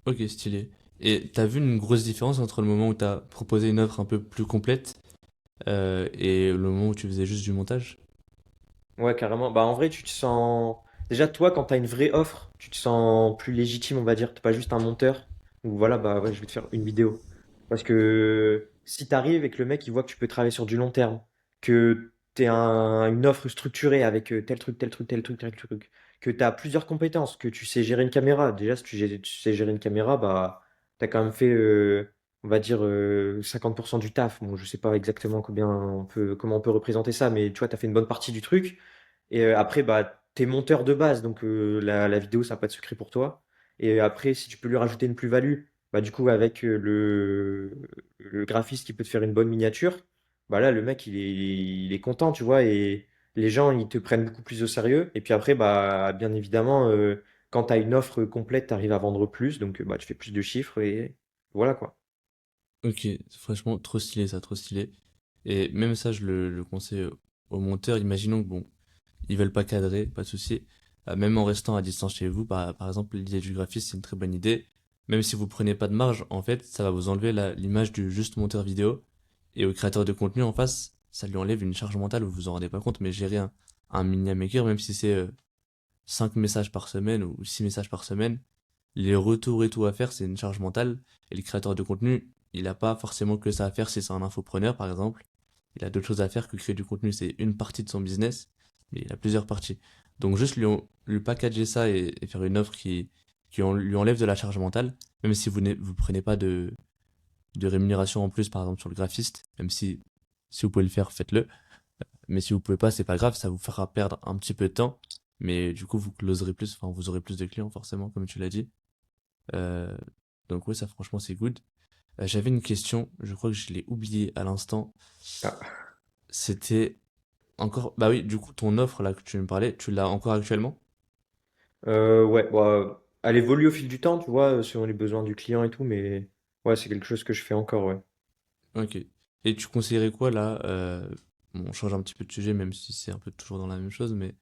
Speaker 2: Ok, stylé. Et t'as vu une grosse différence entre le moment où t'as proposé une offre un peu plus complète et le moment où tu faisais juste du montage?
Speaker 1: Ouais, carrément. Bah, en vrai, tu te sens. Déjà, toi, quand t'as une vraie offre, tu te sens plus légitime, on va dire. T'es pas juste un monteur. Ou voilà, bah ouais, je vais te faire une vidéo. Parce que si t'arrives et que le mec, il voit que tu peux travailler sur du long terme, que une offre structurée avec tel truc, tel truc, tel truc, tel truc, que t'as plusieurs compétences, que tu sais gérer une caméra. Déjà, si tu sais gérer une caméra, bah, t'as quand même fait, on va dire, 50% du taf. Bon, je sais pas exactement comment on peut représenter ça, mais tu vois, t'as fait une bonne partie du truc. Et après, bah, t'es monteur de base, donc la vidéo, ça n'a pas de secret pour toi. Et après, si tu peux lui rajouter une plus-value, bah, du coup, avec le graphiste qui peut te faire une bonne miniature, bah là, le mec, il est content, tu vois, et les gens, ils te prennent beaucoup plus au sérieux. Et puis après, bah, bien évidemment, quand tu as une offre complète, tu arrives à vendre plus, donc bah, tu fais plus de chiffres, et voilà, quoi.
Speaker 2: Ok, franchement, trop stylé ça, trop stylé. Et même ça, je le conseille aux monteurs. Imaginons que bon, ils veulent pas cadrer, pas de souci. Même en restant à distance chez vous, par exemple, l'idée du graphiste, c'est une très bonne idée. Même si vous prenez pas de marge, en fait, ça va vous enlever l'image du juste monteur vidéo. Et au créateur de contenu en face, ça lui enlève une charge mentale, vous vous en rendez pas compte, mais gérer un mini maker, même si c'est 5 messages par semaine ou 6 messages par semaine, les retours et tout à faire, c'est une charge mentale. Et le créateur de contenu, il n'a pas forcément que ça à faire si c'est un infopreneur, par exemple. Il a d'autres choses à faire que créer du contenu, c'est une partie de son business, mais il a plusieurs parties. Donc juste lui packager ça et faire une offre qui lui enlève de la charge mentale, même si vous prenez pas de rémunération en plus, par exemple, sur le graphiste, même si vous pouvez le faire, faites-le. Mais si vous pouvez pas, c'est pas grave, ça vous fera perdre un petit peu de temps. Mais du coup, vous closerez plus, enfin, vous aurez plus de clients, forcément, comme tu l'as dit. Euh, donc ouais, ça franchement c'est good. J'avais une question, je crois que je l'ai oublié à l'instant.
Speaker 1: Ah.
Speaker 2: C'était encore, bah oui, du coup ton offre là que tu me parlais, tu l'as encore actuellement?
Speaker 1: Ouais, bah, elle évolue au fil du temps, tu vois, selon les besoins du client et tout, mais ouais, c'est quelque chose que je fais encore, ouais.
Speaker 2: Ok. Et tu conseillerais quoi là bon, on change un petit peu de sujet, même si c'est un peu toujours dans la même chose, mais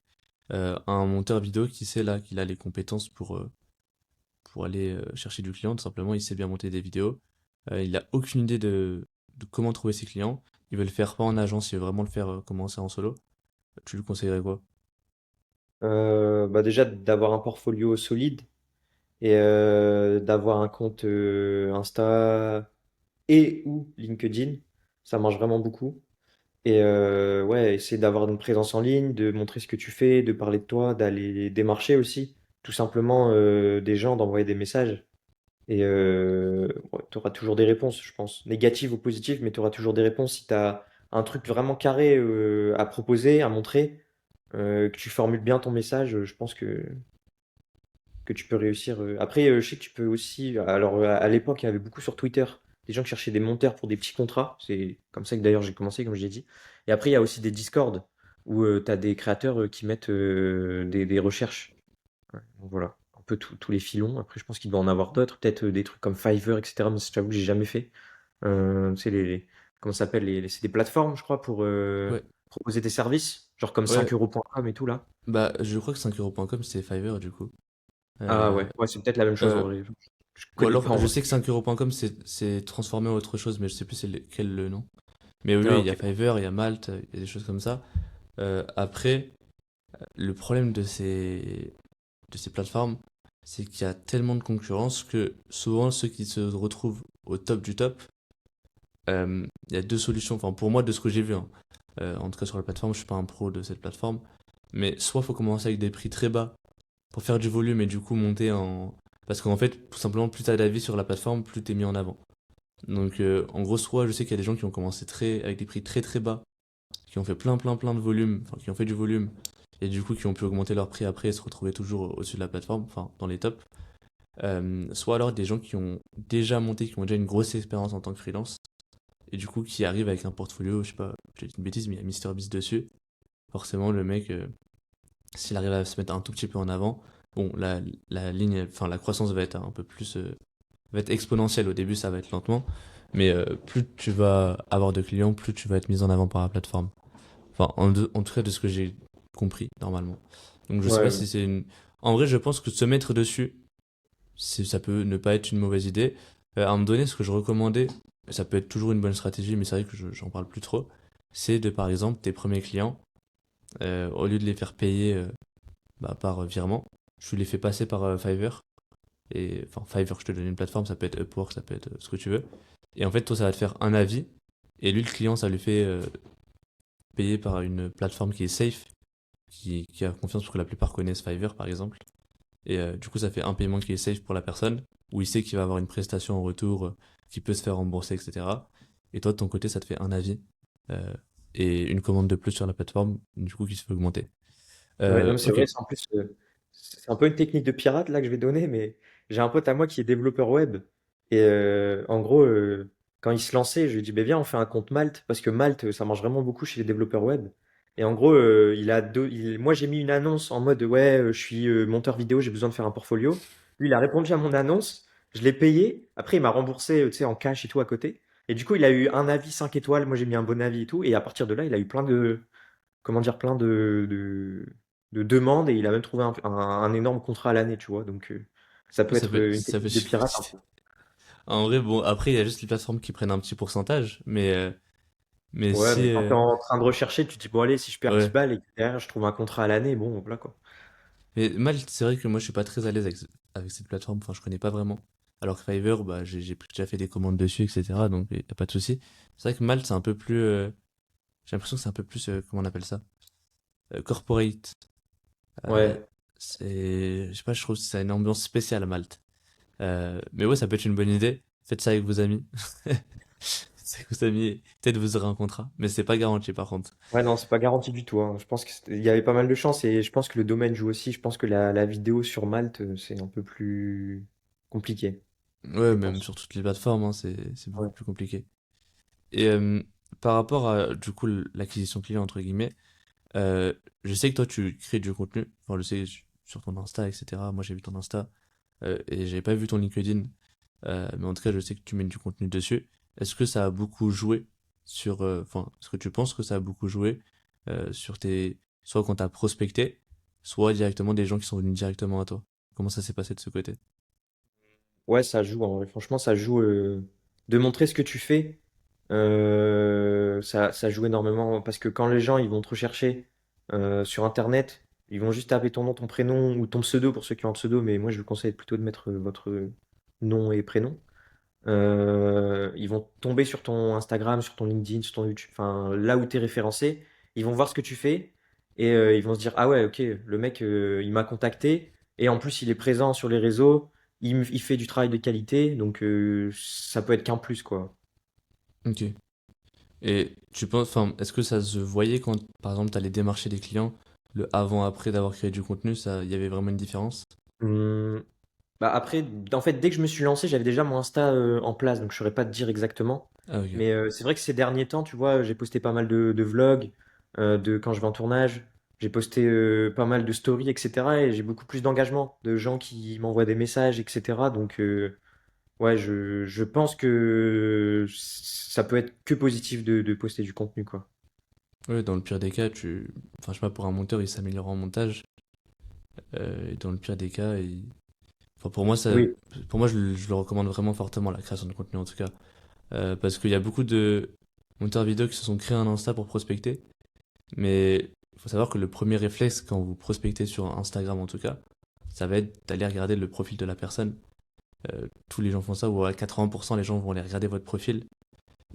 Speaker 2: un monteur vidéo qui sait là qu'il a les compétences pour aller chercher du client, tout simplement, il sait bien monter des vidéos. Il a aucune idée de comment trouver ses clients. Il veut le faire pas en agence, il veut vraiment le faire commencer en solo. Tu lui conseillerais quoi?
Speaker 1: Bah déjà d'avoir un portfolio solide et d'avoir un compte Insta et ou LinkedIn, ça marche vraiment beaucoup. Et ouais, essayer d'avoir une présence en ligne, de montrer ce que tu fais, de parler de toi, d'aller démarcher aussi, tout simplement des gens, d'envoyer des messages. Et ouais, tu auras toujours des réponses, je pense, négatives ou positives, mais tu auras toujours des réponses si tu as un truc vraiment carré à proposer, à montrer, que tu formules bien ton message, je pense que tu peux réussir. Après, je sais que tu peux aussi. Alors, à l'époque, il y avait beaucoup sur Twitter des gens qui cherchaient des monteurs pour des petits contrats. C'est comme ça que d'ailleurs j'ai commencé, comme j'ai dit. Et après, il y a aussi des Discord où tu as des créateurs qui mettent des recherches. Ouais, donc voilà, un peu tous les filons. Après, je pense qu'il doit en avoir d'autres, peut-être des trucs comme Fiverr, etc. Mais j'avoue que j'ai jamais fait. C'est comment ça s'appelle c'est des plateformes, je crois, pour
Speaker 2: Ouais,
Speaker 1: proposer des services, genre comme
Speaker 2: ouais,
Speaker 1: 5euros.com et tout là.
Speaker 2: bah je crois que 5euros.com c'est Fiverr du coup.
Speaker 1: Ah
Speaker 2: Euh,
Speaker 1: ouais, ouais, c'est peut-être la même chose en
Speaker 2: euh,
Speaker 1: vrai. Je
Speaker 2: ou
Speaker 1: connais
Speaker 2: alors
Speaker 1: pas en
Speaker 2: je
Speaker 1: vrai.
Speaker 2: sais que 5euros.com c'est transformé en autre chose, mais je sais plus quel le nom. Mais oui,
Speaker 1: Ah
Speaker 2: oui, il y
Speaker 1: ok.
Speaker 2: a Fiverr, il y a Malte, il y a des choses comme ça. Après, le problème de ces plateformes, c'est qu'il y a tellement de concurrence que souvent ceux qui se retrouvent au top du top, il y a deux solutions. Enfin, pour moi, de ce que j'ai vu, hein. En tout cas sur la plateforme, je suis pas un pro de cette plateforme. Mais soit faut commencer avec des prix très bas pour faire du volume et du coup monter en. Parce qu'en fait, tout simplement, plus t'as d'avis sur la plateforme, plus t'es mis en avant. Donc, en gros, soit je sais qu'il y a des gens qui ont commencé avec des prix très très bas, qui ont fait plein plein plein de volume, enfin qui ont fait du volume, et du coup qui ont pu augmenter leur prix après et se retrouver toujours au-dessus de la plateforme, enfin dans les tops. Soit alors des gens qui ont déjà monté, qui ont déjà une grosse expérience en tant que freelance, et du coup qui arrivent avec un portfolio, je sais pas, j'ai dit une bêtise, mais il y a MrBeast dessus. Forcément, le mec, s'il arrive à se mettre un tout petit peu en avant, bon, la ligne, enfin la croissance va être un peu plus, va être exponentielle. Au début, ça va être lentement, mais plus tu vas avoir de clients, plus tu vas être mis en avant par la plateforme. Enfin, en tout cas, de ce que j'ai compris, normalement. Donc, je sais
Speaker 1: Ouais,
Speaker 2: pas
Speaker 1: ouais.
Speaker 2: si c'est une. En vrai, je pense que se mettre dessus, ça peut ne pas être une mauvaise idée. À un moment donné, ce que je recommandais, ça peut être toujours une bonne stratégie, mais c'est vrai que j'en parle plus trop, c'est de par exemple tes premiers clients, au lieu de les faire payer par virement, tu les fais passer par Fiverr. Et enfin, Fiverr, je te donne une plateforme, ça peut être Upwork, ça peut être ce que tu veux. Et en fait, toi, ça va te faire un avis. Et lui, le client, ça lui fait payer par une plateforme qui est safe, qui a confiance parce que la plupart connaissent Fiverr, par exemple. Et du coup, ça fait un paiement qui est safe pour la personne, où il sait qu'il va avoir une prestation en retour qui peut se faire rembourser, etc. Et toi, de ton côté, ça te fait un avis euh, et une commande de plus sur la plateforme, du coup, qui se fait augmenter.
Speaker 1: Ouais, non, mais c'est
Speaker 2: Ok.
Speaker 1: vrai, c'est en plus, c'est un peu une technique de pirate là que je vais donner, mais j'ai un pote à moi qui est développeur web. Et en gros, quand il se lançait, je lui ai dit, ben viens, on fait un compte Malte, parce que Malte, ça marche vraiment beaucoup chez les développeurs web. Et en gros, moi j'ai mis une annonce en mode, ouais, je suis monteur vidéo, j'ai besoin de faire un portfolio. Lui, il a répondu à mon annonce, je l'ai payé. Après, il m'a remboursé, tu sais, en cash et tout à côté. Et du coup, il a eu un avis 5 étoiles, moi j'ai mis un bon avis et tout. Et à partir de là, il a eu plein de, comment dire, plein de demandes et il a même trouvé un énorme contrat à l'année, tu vois. Donc, ça peut
Speaker 2: Ça
Speaker 1: être
Speaker 2: fait,
Speaker 1: une
Speaker 2: ça fait
Speaker 1: technique de
Speaker 2: super
Speaker 1: pirate un
Speaker 2: stylé.
Speaker 1: peu.
Speaker 2: En vrai, bon, après, il y a juste les plateformes qui prennent un petit pourcentage, mais
Speaker 1: Ouais,
Speaker 2: si,
Speaker 1: mais quand tu es en train de rechercher, tu te dis, bon, allez, si je perds 10
Speaker 2: ouais.
Speaker 1: balles et que derrière je trouve un contrat à l'année, bon, voilà quoi.
Speaker 2: Mais Malte, c'est vrai que moi, je suis pas très à l'aise avec cette plateforme, enfin, je connais pas vraiment. Alors que Fiverr, bah, j'ai déjà fait des commandes dessus, etc., donc y a pas de souci. C'est vrai que Malte, c'est un peu plus, j'ai l'impression que c'est un peu plus, comment on appelle ça? Corporate. Euh,
Speaker 1: Ouais,
Speaker 2: je sais pas, je trouve que ça a une ambiance spéciale à Malte. Mais ouais, ça peut être une bonne idée. Faites ça avec vos amis. C'est que vos amis, peut-être vous aurez un contrat, mais c'est pas garanti par contre.
Speaker 1: ouais, non, c'est pas garanti du tout, hein. Je pense qu'il y avait pas mal de chance et je pense que le domaine joue aussi. Je pense que la vidéo sur Malte, c'est un peu plus compliqué,
Speaker 2: Ouais,
Speaker 1: je
Speaker 2: même
Speaker 1: pense.
Speaker 2: sur toutes les plateformes, hein, c'est beaucoup
Speaker 1: Ouais.
Speaker 2: plus compliqué. Et par rapport à, du coup, l'acquisition client, entre guillemets, euh, je sais que toi, tu crées du contenu. Enfin, je sais sur ton Insta, etc. Moi, j'ai vu ton Insta et j'avais pas vu ton LinkedIn. Mais en tout cas, je sais que tu mets du contenu dessus. Est-ce que ça a beaucoup joué sur... Enfin, est-ce que tu penses que ça a beaucoup joué sur tes... Soit quand t'as prospecté, soit directement des gens qui sont venus directement à toi. Comment ça s'est passé de ce côté?
Speaker 1: Ouais, ça joue, en vrai. Franchement, ça joue. De montrer ce que tu fais, ça joue énormément. Parce que quand les gens ils vont te rechercher sur Internet, ils vont juste taper ton nom, ton prénom ou ton pseudo pour ceux qui ont un pseudo, mais moi je vous conseille plutôt de mettre votre nom et prénom. Ils vont tomber sur ton Instagram, sur ton LinkedIn, sur ton YouTube, enfin là où tu es référencé. Ils vont voir ce que tu fais et ils vont se dire, ah ouais, ok, le mec il m'a contacté et en plus il est présent sur les réseaux, il fait du travail de qualité, donc ça peut être qu'un plus quoi.
Speaker 2: Ok. Et tu penses, enfin, est-ce que ça se voyait quand, par exemple, t'allais démarcher des clients, le avant-après d'avoir créé du contenu, ça, il y avait vraiment une différence?
Speaker 1: Hum, Bah après, en fait, dès que je me suis lancé, j'avais déjà mon Insta en place, donc je saurais pas te dire exactement.
Speaker 2: Ah, ok.
Speaker 1: Mais c'est vrai que ces derniers temps, tu vois, j'ai posté pas mal de vlogs, de quand je vais en tournage. J'ai posté pas mal de stories, etc. Et j'ai beaucoup plus d'engagement, de gens qui m'envoient des messages, etc. Donc, ouais, je pense que ça peut être que positif de poster du contenu, quoi.
Speaker 2: Ouais, dans le pire des cas, enfin, je sais pas, pour un monteur, il s'améliore en montage. Et dans le pire des cas, enfin,
Speaker 1: Oui,
Speaker 2: je le recommande vraiment fortement, la création de contenu en tout cas. Parce qu'il y a beaucoup de monteurs vidéo qui se sont créés un Insta pour prospecter. Mais il faut savoir que le premier réflexe quand vous prospectez sur Instagram en tout cas, ça va être d'aller regarder le profil de la personne. Tous les gens font ça, ou à 80% les gens vont aller regarder votre profil.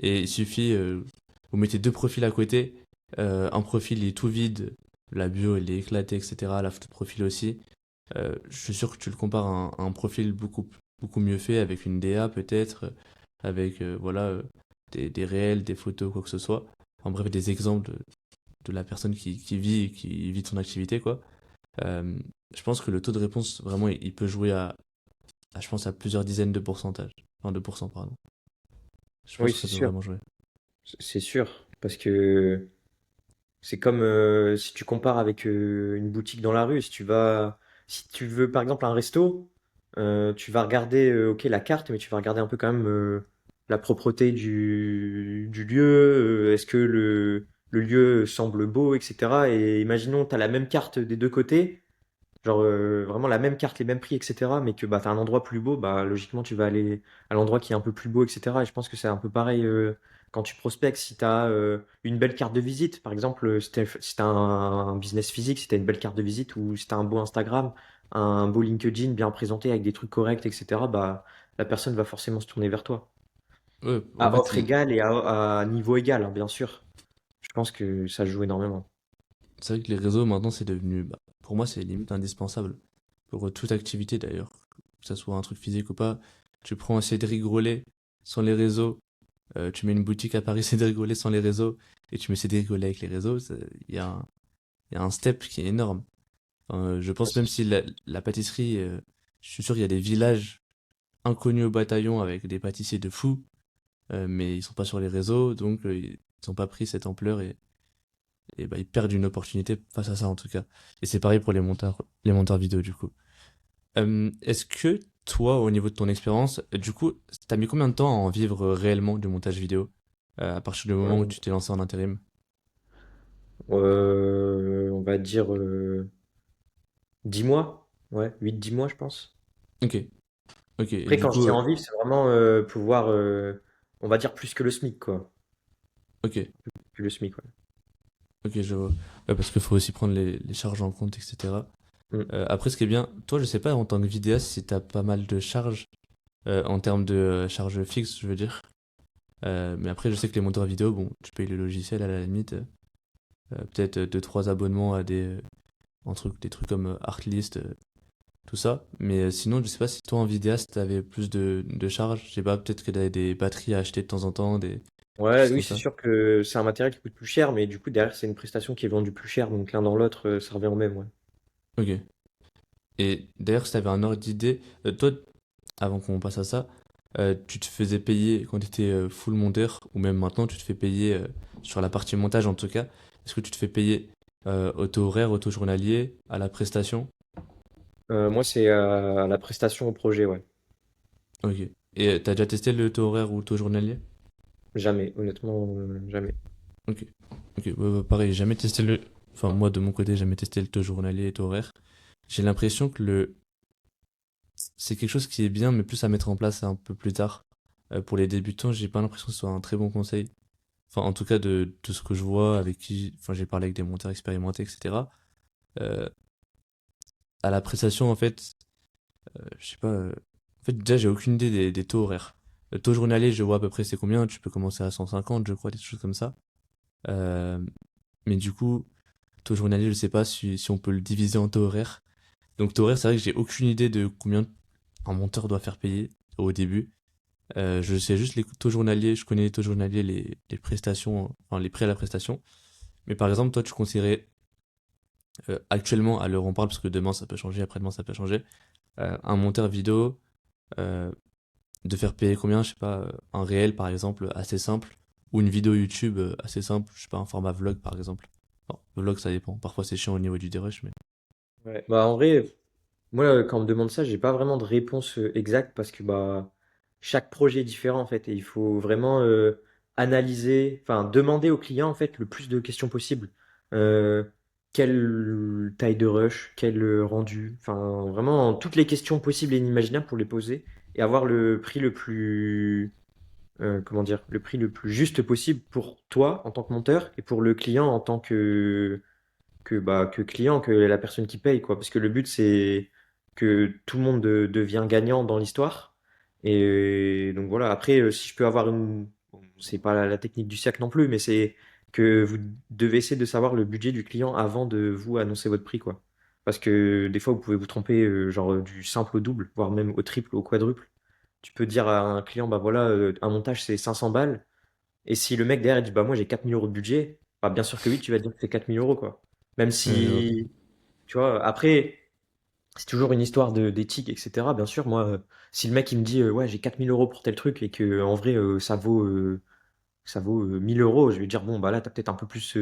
Speaker 2: Et il suffit, vous mettez deux profils à côté, un profil est tout vide, la bio elle est éclatée, etc. La photo de profil aussi. Je suis sûr que tu le compares à un profil beaucoup mieux fait, avec une DA peut-être, avec voilà, des réels, des photos, quoi que ce soit. En bref, des exemples de la personne qui vit de son activité, quoi. Euh, je pense que le taux de réponse, vraiment, il peut jouer je pense, à plusieurs dizaines de pourcentages. Enfin, de pourcents, pardon. Je pense
Speaker 1: oui,
Speaker 2: que
Speaker 1: c'est
Speaker 2: ça peut
Speaker 1: sûr.
Speaker 2: vraiment jouer.
Speaker 1: C'est sûr. Parce que c'est comme si tu compares avec une boutique dans la rue, si tu veux par exemple un resto, tu vas regarder, ok, la carte, mais tu vas regarder un peu quand même la propreté du lieu, est-ce que le lieu semble beau, etc. Et imaginons, tu as la même carte des deux côtés, Genre vraiment la même carte, les mêmes prix, etc. Mais que bah, tu as un endroit plus beau, bah, logiquement, tu vas aller à l'endroit qui est un peu plus beau, etc. Et je pense que c'est un peu pareil quand tu prospectes. Si tu as une belle carte de visite, par exemple, si tu as un business physique, si tu as une belle carte de visite ou si tu as un beau Instagram, un beau LinkedIn bien présenté avec des trucs corrects, etc., bah, la personne va forcément se tourner vers toi.
Speaker 2: Ouais, en
Speaker 1: À
Speaker 2: fait,
Speaker 1: offre égale et à niveau égal, hein, bien sûr. Je pense que ça joue énormément.
Speaker 2: c'est vrai que les réseaux maintenant c'est devenu, bah, pour moi c'est limite indispensable pour toute activité d'ailleurs, que ça soit un truc physique ou pas. Tu prends un Cédric Grolet sans les réseaux, tu mets une boutique à Paris Cédric Grolet sans les réseaux et tu mets Cédric Grolet avec les réseaux, il y a il y a un step qui est énorme. Je
Speaker 1: Ouais,
Speaker 2: pense même si la pâtisserie, je suis sûr qu'il y a des villages inconnus au bataillon avec des pâtissiers de fous, mais ils sont pas sur les réseaux, donc ils n'ont pas pris cette ampleur et bah, ils perdent une opportunité face à ça en tout cas. Et c'est pareil pour les monteurs vidéo du coup. Est-ce que toi, au niveau de ton expérience, du coup, t'as mis combien de temps à en vivre réellement du montage vidéo à partir du moment où
Speaker 1: ouais.
Speaker 2: tu t'es lancé en intérim?
Speaker 1: On va dire 10 mois. Ouais, 8-10 mois, je pense.
Speaker 2: Ok, ok, et
Speaker 1: Après,
Speaker 2: du
Speaker 1: quand je
Speaker 2: coup,
Speaker 1: dis en vivre, c'est vraiment pouvoir, on va dire plus que le SMIC, quoi.
Speaker 2: ok,
Speaker 1: Que le SMIC, ouais.
Speaker 2: ok, je vois. Ouais, parce qu'il faut aussi prendre les charges en compte, etc.
Speaker 1: Mm.
Speaker 2: Après, ce qui est bien, toi, je sais pas en tant que vidéaste si t'as pas mal de charges en termes de charges fixes, je veux dire. Mais après, je sais que les monteurs vidéo, bon, tu payes le logiciel à la limite. Peut-être deux trois abonnements à des trucs comme Artlist, tout ça. Mais sinon, je sais pas si toi en vidéaste t'avais plus de charges. Je sais pas, peut-être que t'avais des batteries à acheter de temps en temps, des
Speaker 1: Ouais,
Speaker 2: choses
Speaker 1: oui,
Speaker 2: comme
Speaker 1: c'est
Speaker 2: ça.
Speaker 1: sûr que c'est un matériel qui coûte plus cher, mais du coup, derrière, c'est une prestation qui est vendue plus cher, donc l'un dans l'autre, ça revient au même, ouais.
Speaker 2: Ok. Et d'ailleurs, si t'avais un ordre d'idée, toi, avant qu'on passe à ça, tu te faisais payer quand t'étais full monteur, ou même maintenant, tu te fais payer sur la partie montage en tout cas. Est-ce que tu te fais payer au taux horaire, au taux journalier, à la prestation?
Speaker 1: Moi, c'est à la prestation au projet, ouais.
Speaker 2: Ok. Et t'as déjà testé le taux horaire ou le taux journalier?
Speaker 1: Jamais, honnêtement, jamais.
Speaker 2: Ok. Ok, ouais, ouais, pareil, j'ai jamais testé le. Enfin, moi de mon côté, j'ai jamais testé le taux journalier et le taux horaire. J'ai l'impression que c'est quelque chose qui est bien, mais plus à mettre en place un peu plus tard. Pour les débutants, j'ai pas l'impression que ce soit un très bon conseil. Enfin, en tout cas, de ce que je vois, avec qui. Enfin, j'ai parlé avec des monteurs expérimentés, etc. Euh, à la prestation, en fait, je sais pas. En fait, déjà, j'ai aucune idée des taux horaires. Le taux journalier, je vois à peu près c'est combien. Tu peux commencer à 150, je crois, des choses comme ça. Euh, mais du coup, taux journalier, je sais pas si on peut le diviser en taux horaire. Donc taux horaire, c'est vrai que j'ai aucune idée de combien un monteur doit faire payer au début. Je sais juste les taux journaliers, je connais les taux journaliers, les prestations, enfin les prix à la prestation. Mais par exemple, toi, tu conseillerais actuellement, à l'heure où on parle, parce que demain ça peut changer, après-demain ça peut changer, un monteur vidéo euh, de faire payer combien, je sais pas, un réel par exemple assez simple, ou une vidéo YouTube assez simple, je sais pas, un format vlog par exemple. Bon, vlog ça dépend, parfois c'est chiant au niveau du dérush, mais
Speaker 1: Ouais. Bah, en vrai, moi, quand on me demande ça, j'ai pas vraiment de réponse exacte parce que bah, chaque projet est différent en fait et il faut vraiment analyser, enfin demander au client en fait le plus de questions possible. Euh, Quelle taille de rush, quel rendu, enfin vraiment toutes les questions possibles et inimaginables pour les poser et avoir le prix le plus, comment dire, le prix le plus juste possible pour toi en tant que monteur et pour le client en tant que client, que la personne qui paye, quoi. Parce que le but, c'est que tout le monde devient gagnant dans l'histoire. Et donc voilà, après, si je peux avoir une... bon, c'est pas la technique du siècle non plus, mais c'est que vous devez essayer de savoir le budget du client avant de vous annoncer votre prix, quoi. Parce que des fois, vous pouvez vous tromper, genre du simple au double, voire même au triple, au quadruple. Tu peux dire à un client, bah voilà, un montage, c'est 500 balles. Et si le mec derrière il dit bah moi j'ai 4 000 € de budget, bah bien sûr que oui, tu vas dire que c'est 4 000 € quoi. Même
Speaker 2: ouais, je vois.
Speaker 1: si, tu vois, après, c'est toujours une histoire d'éthique, etc. Bien sûr, moi, si le mec il me dit ouais j'ai 4 000 € pour tel truc et que en vrai ça vaut 1 000 €, je vais dire bon bah là t'as peut-être un peu plus,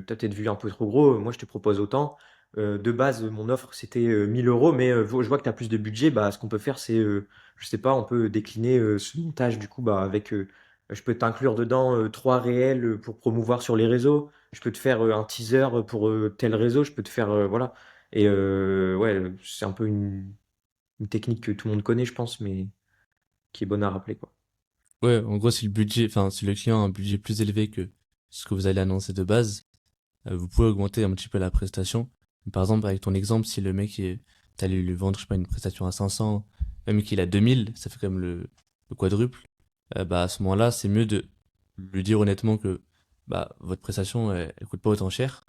Speaker 1: t'as peut-être vu un peu trop gros, moi je te propose autant. De base mon offre c'était 1 000 €, mais je vois que t'as plus de budget, bah ce qu'on peut faire c'est, je sais pas, on peut décliner ce montage du coup bah avec, je peux t'inclure dedans trois réels pour promouvoir sur les réseaux, je peux te faire un teaser pour tel réseau, je peux te faire voilà. Et ouais, c'est un peu une technique que tout le monde connaît, je pense, mais qui est bonne à rappeler, quoi.
Speaker 2: Ouais, en gros, si le budget, enfin, si le client a un budget plus élevé que ce que vous allez annoncer de base, vous pouvez augmenter un petit peu la prestation. Par exemple, avec ton exemple, si le mec, t'allais lui vendre, je sais pas, une prestation à 500, même qu'il a 2000, ça fait quand même le quadruple. Bah, à ce moment-là, c'est mieux de lui dire honnêtement que, bah, votre prestation, elle coûte pas autant cher.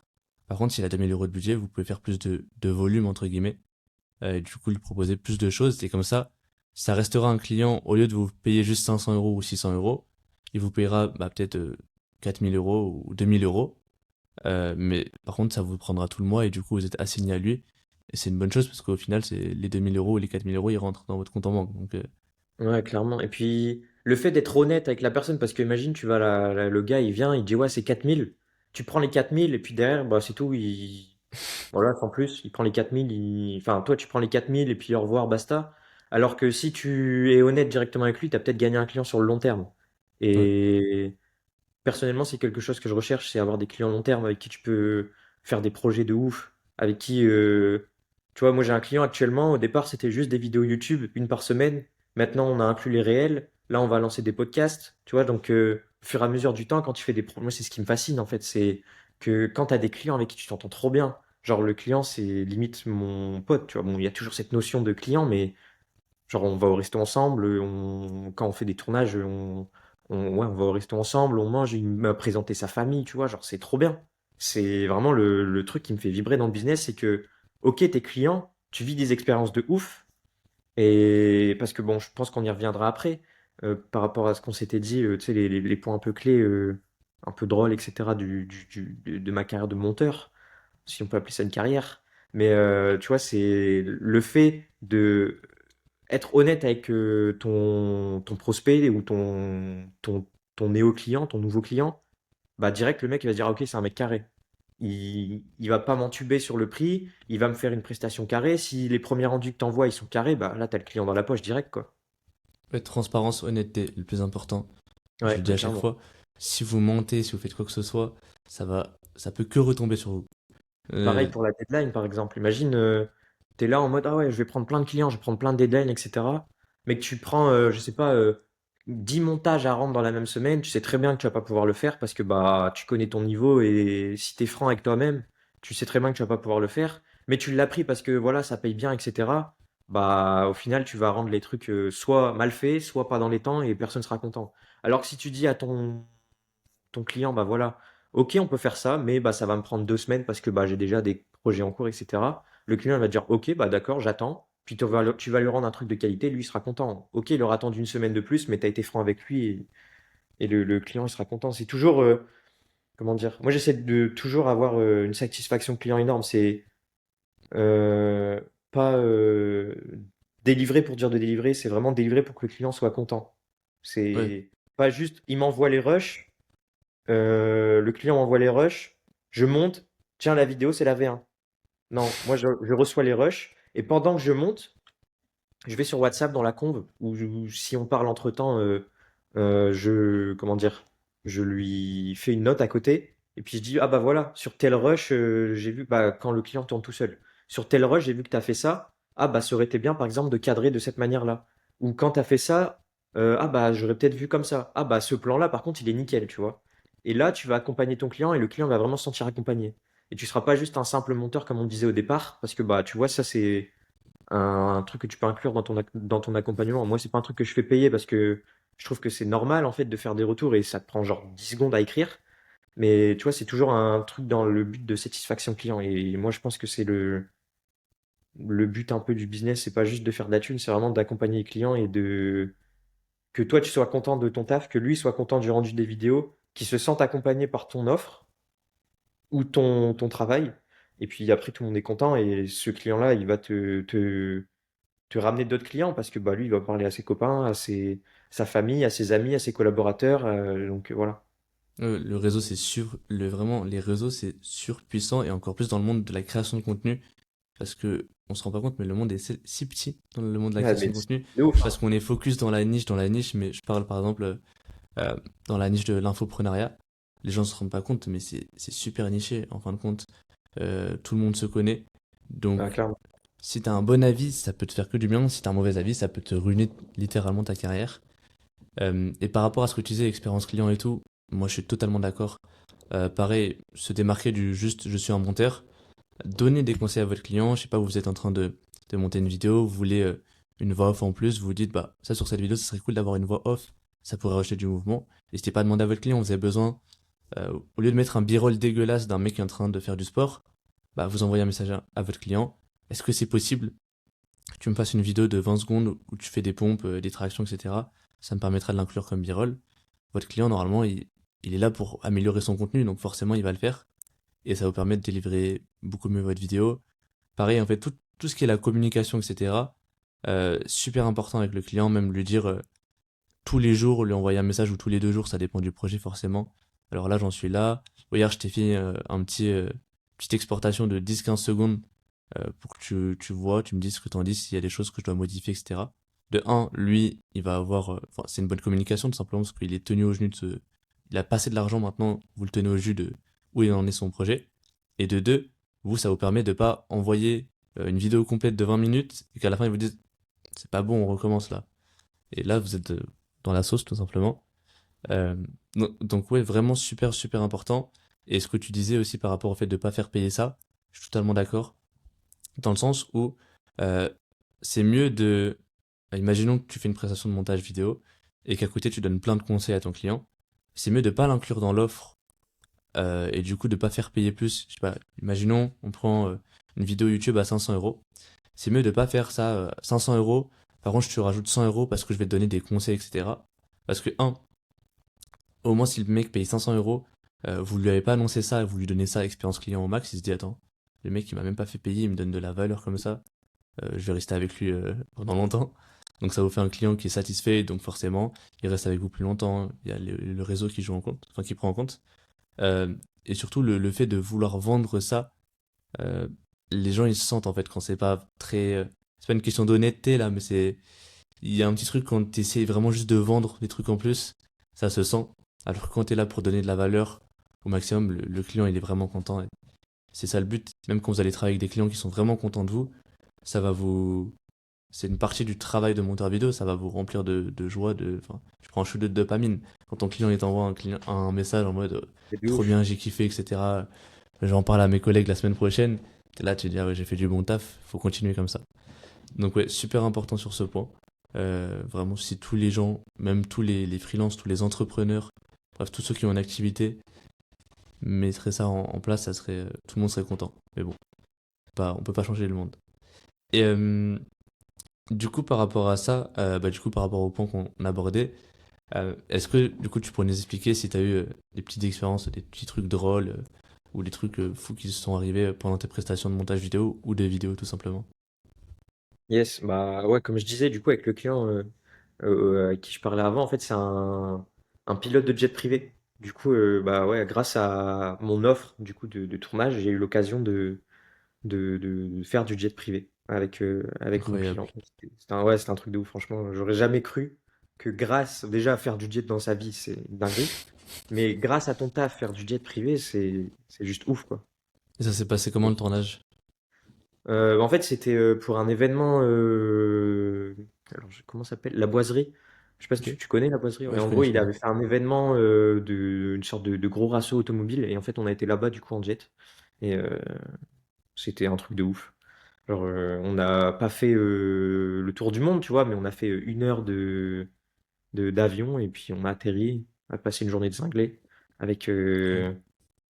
Speaker 2: Par contre, s'il a 2000 euros de budget, vous pouvez faire plus de volume, entre guillemets, et du coup, lui proposer plus de choses. Et comme ça restera un client, au lieu de vous payer juste 500 euros ou 600 euros, il vous payera, bah, peut-être 4000 euros ou 2000 euros. Mais par contre, ça vous prendra tout le mois et du coup, vous êtes assigné à lui. Et c'est une bonne chose parce qu'au final, c'est les 2000 euros ou les 4000 euros, ils rentrent dans votre compte en banque. Donc,
Speaker 1: Ouais, clairement. Et puis, le fait d'être honnête avec la personne, parce que imagine, tu vas le gars, il vient, il dit ouais, c'est 4000. Tu prends les 4000 et puis derrière, bah, c'est tout. Voilà, sans plus, il prend les 4000. Enfin, toi, tu prends les 4000 et puis au revoir, basta. Alors que si tu es honnête directement avec lui, tu as peut-être gagné un client sur le long terme.
Speaker 2: ouais,
Speaker 1: Et personnellement, c'est quelque chose que je recherche, c'est avoir des clients long terme avec qui tu peux faire des projets de ouf, avec qui, tu vois, moi j'ai un client actuellement, au départ c'était juste des vidéos YouTube, une par semaine. Maintenant on a inclus les réels, là on va lancer des podcasts, tu vois, donc au fur et à mesure du temps, quand tu fais des projets, moi c'est ce qui me fascine en fait, c'est que quand tu as des clients avec qui tu t'entends trop bien, genre le client c'est limite mon pote, tu vois, bon, il y a toujours cette notion de client, mais genre, on va au resto ensemble, quand on fait des tournages, ouais, on va au resto ensemble, on mange, il m'a présenté sa famille, tu vois, genre, c'est trop bien. C'est vraiment le truc qui me fait vibrer dans le business, c'est que, ok, t'es client, tu vis des expériences de ouf, et parce que bon, je pense qu'on y reviendra après, par rapport à ce qu'on s'était dit, tu sais, les points un peu clés, un peu drôles, etc., de ma carrière de monteur, si on peut appeler ça une carrière. Mais tu vois, c'est le fait de être honnête avec ton prospect ou ton néo-client, ton nouveau client, bah direct le mec il va se dire ah, ok c'est un mec carré. Il va pas m'entuber sur le prix, il va me faire une prestation carrée. Si les premiers rendus que t'envoies ils sont carrés, bah là t'as le client dans la poche direct quoi.
Speaker 2: ouais, transparence, honnêteté, le plus important. Je
Speaker 1: Ouais,
Speaker 2: le dis
Speaker 1: ouais,
Speaker 2: à chaque
Speaker 1: clairement.
Speaker 2: fois. Si vous mentez, si vous faites quoi que ce soit, ça peut que retomber sur vous.
Speaker 1: Pareil
Speaker 2: Euh,
Speaker 1: pour la deadline par exemple. Imagine t'es là en mode ah ouais je vais prendre plein de clients, je vais prendre plein de deadlines, etc. Mais que tu prends je sais pas 10 montages à rendre dans la même semaine, tu sais très bien que tu vas pas pouvoir le faire parce que bah tu connais ton niveau et si t'es franc avec toi-même, tu sais très bien que tu vas pas pouvoir le faire, mais tu l'as pris parce que voilà, ça paye bien, etc. Bah au final tu vas rendre les trucs soit mal faits, soit pas dans les temps et personne sera content. Alors que si tu dis à ton client, bah voilà, ok, on peut faire ça, mais bah ça va me prendre 2 semaines parce que bah j'ai déjà des projets en cours, etc. Le client il va dire, ok, bah d'accord, j'attends. Puis tu vas lui rendre un truc de qualité, lui il sera content. Ok, il aura attendu une semaine de plus, mais tu as été franc avec lui et le client il sera content. C'est toujours, comment dire, moi j'essaie de toujours avoir une satisfaction client énorme. C'est euh, pas délivrer pour dire de délivrer, c'est vraiment délivrer pour que le client soit content.
Speaker 2: ouais,
Speaker 1: C'est pas juste, il m'envoie les rushs. Le client m'envoie les rushs, je monte, tiens, la vidéo, c'est la V1. Non, moi, je reçois les rushs, et pendant que je monte, je vais sur WhatsApp dans la conve, ou si on parle entre-temps, comment dire, je lui fais une note à côté, et puis je dis, ah bah voilà, sur tel rush, j'ai vu, bah, quand le client tourne tout seul, sur tel rush, j'ai vu que tu as fait ça, ah bah ça aurait été bien, par exemple, de cadrer de cette manière-là. Ou quand tu as fait ça, ah bah j'aurais peut-être vu comme ça. Ah bah ce plan-là, par contre, il est nickel, tu vois. Et là, tu vas accompagner ton client, et le client va vraiment se sentir accompagné. Et tu seras pas juste un simple monteur, comme on disait au départ, parce que bah tu vois, ça c'est un truc que tu peux inclure dans ton accompagnement. Moi, c'est pas un truc que je fais payer parce que je trouve que c'est normal en fait de faire des retours et ça te prend genre 10 secondes à écrire. Mais tu vois, c'est toujours un truc dans le but de satisfaction client. Et moi, je pense que c'est le but un peu du business, c'est pas juste de faire de la thune, c'est vraiment d'accompagner les clients et de que toi tu sois content de ton taf, que lui soit content du rendu des vidéos, qu'il se sente accompagné par ton offre ou ton travail. Et puis après, tout le monde est content et ce client-là, il va te ramener d'autres clients parce que bah, lui, il va parler à ses copains, sa famille, à ses amis, à ses collaborateurs. Donc voilà.
Speaker 2: le réseau, vraiment, les réseaux, c'est surpuissant et encore plus dans le monde de la création de contenu. Parce que on se rend pas compte, mais le monde est si petit dans le monde de la
Speaker 1: Ouais,
Speaker 2: création
Speaker 1: mais
Speaker 2: de contenu.
Speaker 1: de ouf, hein.
Speaker 2: Parce qu'on est focus dans la niche, mais je parle par exemple euh, dans la niche de l'infoprenariat. Les gens se rendent pas compte, mais c'est super niché en fin de compte. Tout le monde se connaît. Donc,
Speaker 1: Ah, clairement.
Speaker 2: si t'as un bon avis, ça peut te faire que du bien. Si t'as un mauvais avis, ça peut te ruiner littéralement ta carrière. Et par rapport à ce que tu disais, expérience client et tout, moi je suis totalement d'accord. Pareil, se démarquer du juste je suis un monteur, donner des conseils à votre client. Je sais pas, vous êtes en train de monter une vidéo, vous voulez une voix off en plus, vous vous dites, bah ça sur cette vidéo, ça serait cool d'avoir une voix off, ça pourrait rajouter du mouvement. N'hésitez pas à demander à votre client, vous avez besoin, au lieu de mettre un b-roll dégueulasse d'un mec qui est en train de faire du sport, bah vous envoyez un message à votre client. Est-ce que c'est possible que tu me fasses une vidéo de 20 secondes où tu fais des pompes, des tractions, etc. Ça me permettra de l'inclure comme b-roll. Votre client, normalement, il est là pour améliorer son contenu, donc forcément, il va le faire. Et ça vous permet de délivrer beaucoup mieux votre vidéo. Pareil, en fait, tout ce qui est la communication, etc. Super important avec le client, même lui dire tous les jours, lui envoyer un message ou tous les 2 jours, ça dépend du projet forcément. Alors là, j'en suis là. Hier, je t'ai fait petite exportation de 10-15 secondes pour que tu vois, tu me dises ce que t'en dis, s'il y a des choses que je dois modifier, etc. De un, lui, il va avoir, enfin, c'est une bonne communication tout simplement parce qu'il est tenu au jus il a passé de l'argent maintenant, vous le tenez au jus de où il en est son projet. Et de deux, vous, ça vous permet de pas envoyer une vidéo complète de 20 minutes et qu'à la fin ils vous disent c'est pas bon, on recommence là. Et là, vous êtes dans la sauce tout simplement. Euh, donc ouais, vraiment super super important. Et ce que tu disais aussi par rapport au fait de pas faire payer ça, je suis totalement d'accord dans le sens où euh, c'est mieux de... Imaginons que tu fais une prestation de montage vidéo et qu'à côté tu donnes plein de conseils à ton client. C'est mieux de pas l'inclure dans l'offre et du coup de pas faire payer plus. Je sais pas, imaginons on prend une vidéo YouTube à 500 euros. C'est mieux de pas faire ça 500 euros. Par contre, je te rajoute 100 euros parce que je vais te donner des conseils, etc. Parce que, un, au moins si le mec paye 500 euros, vous lui avez pas annoncé ça, vous lui donnez ça expérience client au max, il se dit attends, le mec il m'a même pas fait payer, il me donne de la valeur comme ça. Je vais rester avec lui pendant longtemps. Donc ça vous fait un client qui est satisfait, donc forcément, il reste avec vous plus longtemps. Il y a le réseau qui joue en compte, enfin qui prend en compte. Euh, et surtout le fait de vouloir vendre ça, euh, les gens ils se sentent en fait quand c'est pas très, c'est pas une question d'honnêteté là, mais il y a un petit truc quand tu essaies vraiment juste de vendre des trucs en plus, ça se sent. Alors que quand tu es là pour donner de la valeur au maximum, le client il est vraiment content. Et c'est ça le but. Même quand vous allez travailler avec des clients qui sont vraiment contents de vous, ça va vous, c'est une partie du travail de monteur vidéo, ça va vous remplir de joie, enfin, tu prends un shoot de dopamine. Quand ton client il t'envoie un message en mode
Speaker 1: C'est de
Speaker 2: trop
Speaker 1: ouf.
Speaker 2: bien, j'ai kiffé, etc. J'en parle à mes collègues la semaine prochaine. T'es là, tu te dis, ah ouais, j'ai fait du bon taf, faut continuer comme ça. Donc ouais, super important sur ce point. Vraiment, si tous les gens, même tous les freelances, tous les entrepreneurs, bref, tous ceux qui ont une activité, mettraient ça en place, ça serait, tout le monde serait content. Mais bon, on peut pas changer le monde. Et du coup, par rapport à ça, du coup, par rapport au point qu'on abordait, est-ce que du coup, tu pourrais nous expliquer si tu as eu des petites expériences, des petits trucs drôles ou des trucs fous qui se sont arrivés pendant tes prestations de montage vidéo ou de vidéo tout simplement?
Speaker 1: Yes, bah ouais, comme je disais, du coup, avec le client avec qui je parlais avant, en fait, c'est un pilote de jet privé. Du coup, bah ouais, grâce à mon offre du coup de tournage, j'ai eu l'occasion de faire du jet privé avec mon
Speaker 2: Incroyable.
Speaker 1: client. Ouais, c'était un truc de ouf, franchement. J'aurais jamais cru que grâce, déjà, faire du jet dans sa vie, c'est une dinguerie. Mais grâce à ton taf, faire du jet privé, c'est juste ouf, quoi.
Speaker 2: Et ça s'est passé comment le tournage?
Speaker 1: En fait, c'était pour un événement. Alors, comment ça s'appelle? La Boiserie. Je sais pas si
Speaker 2: Ok.
Speaker 1: tu connais la Boiserie.
Speaker 2: Ouais,
Speaker 1: Et en gros,
Speaker 2: je
Speaker 1: il
Speaker 2: connais.
Speaker 1: avait fait un événement une sorte de gros rasso automobile. Et en fait, on a été là-bas du coup en jet. Et c'était un truc de ouf. Genre, on n'a pas fait le tour du monde, tu vois, mais on a fait 1 heure d'avion et puis on a atterri, on a passé une journée de cinglé avec,
Speaker 2: Incroyable.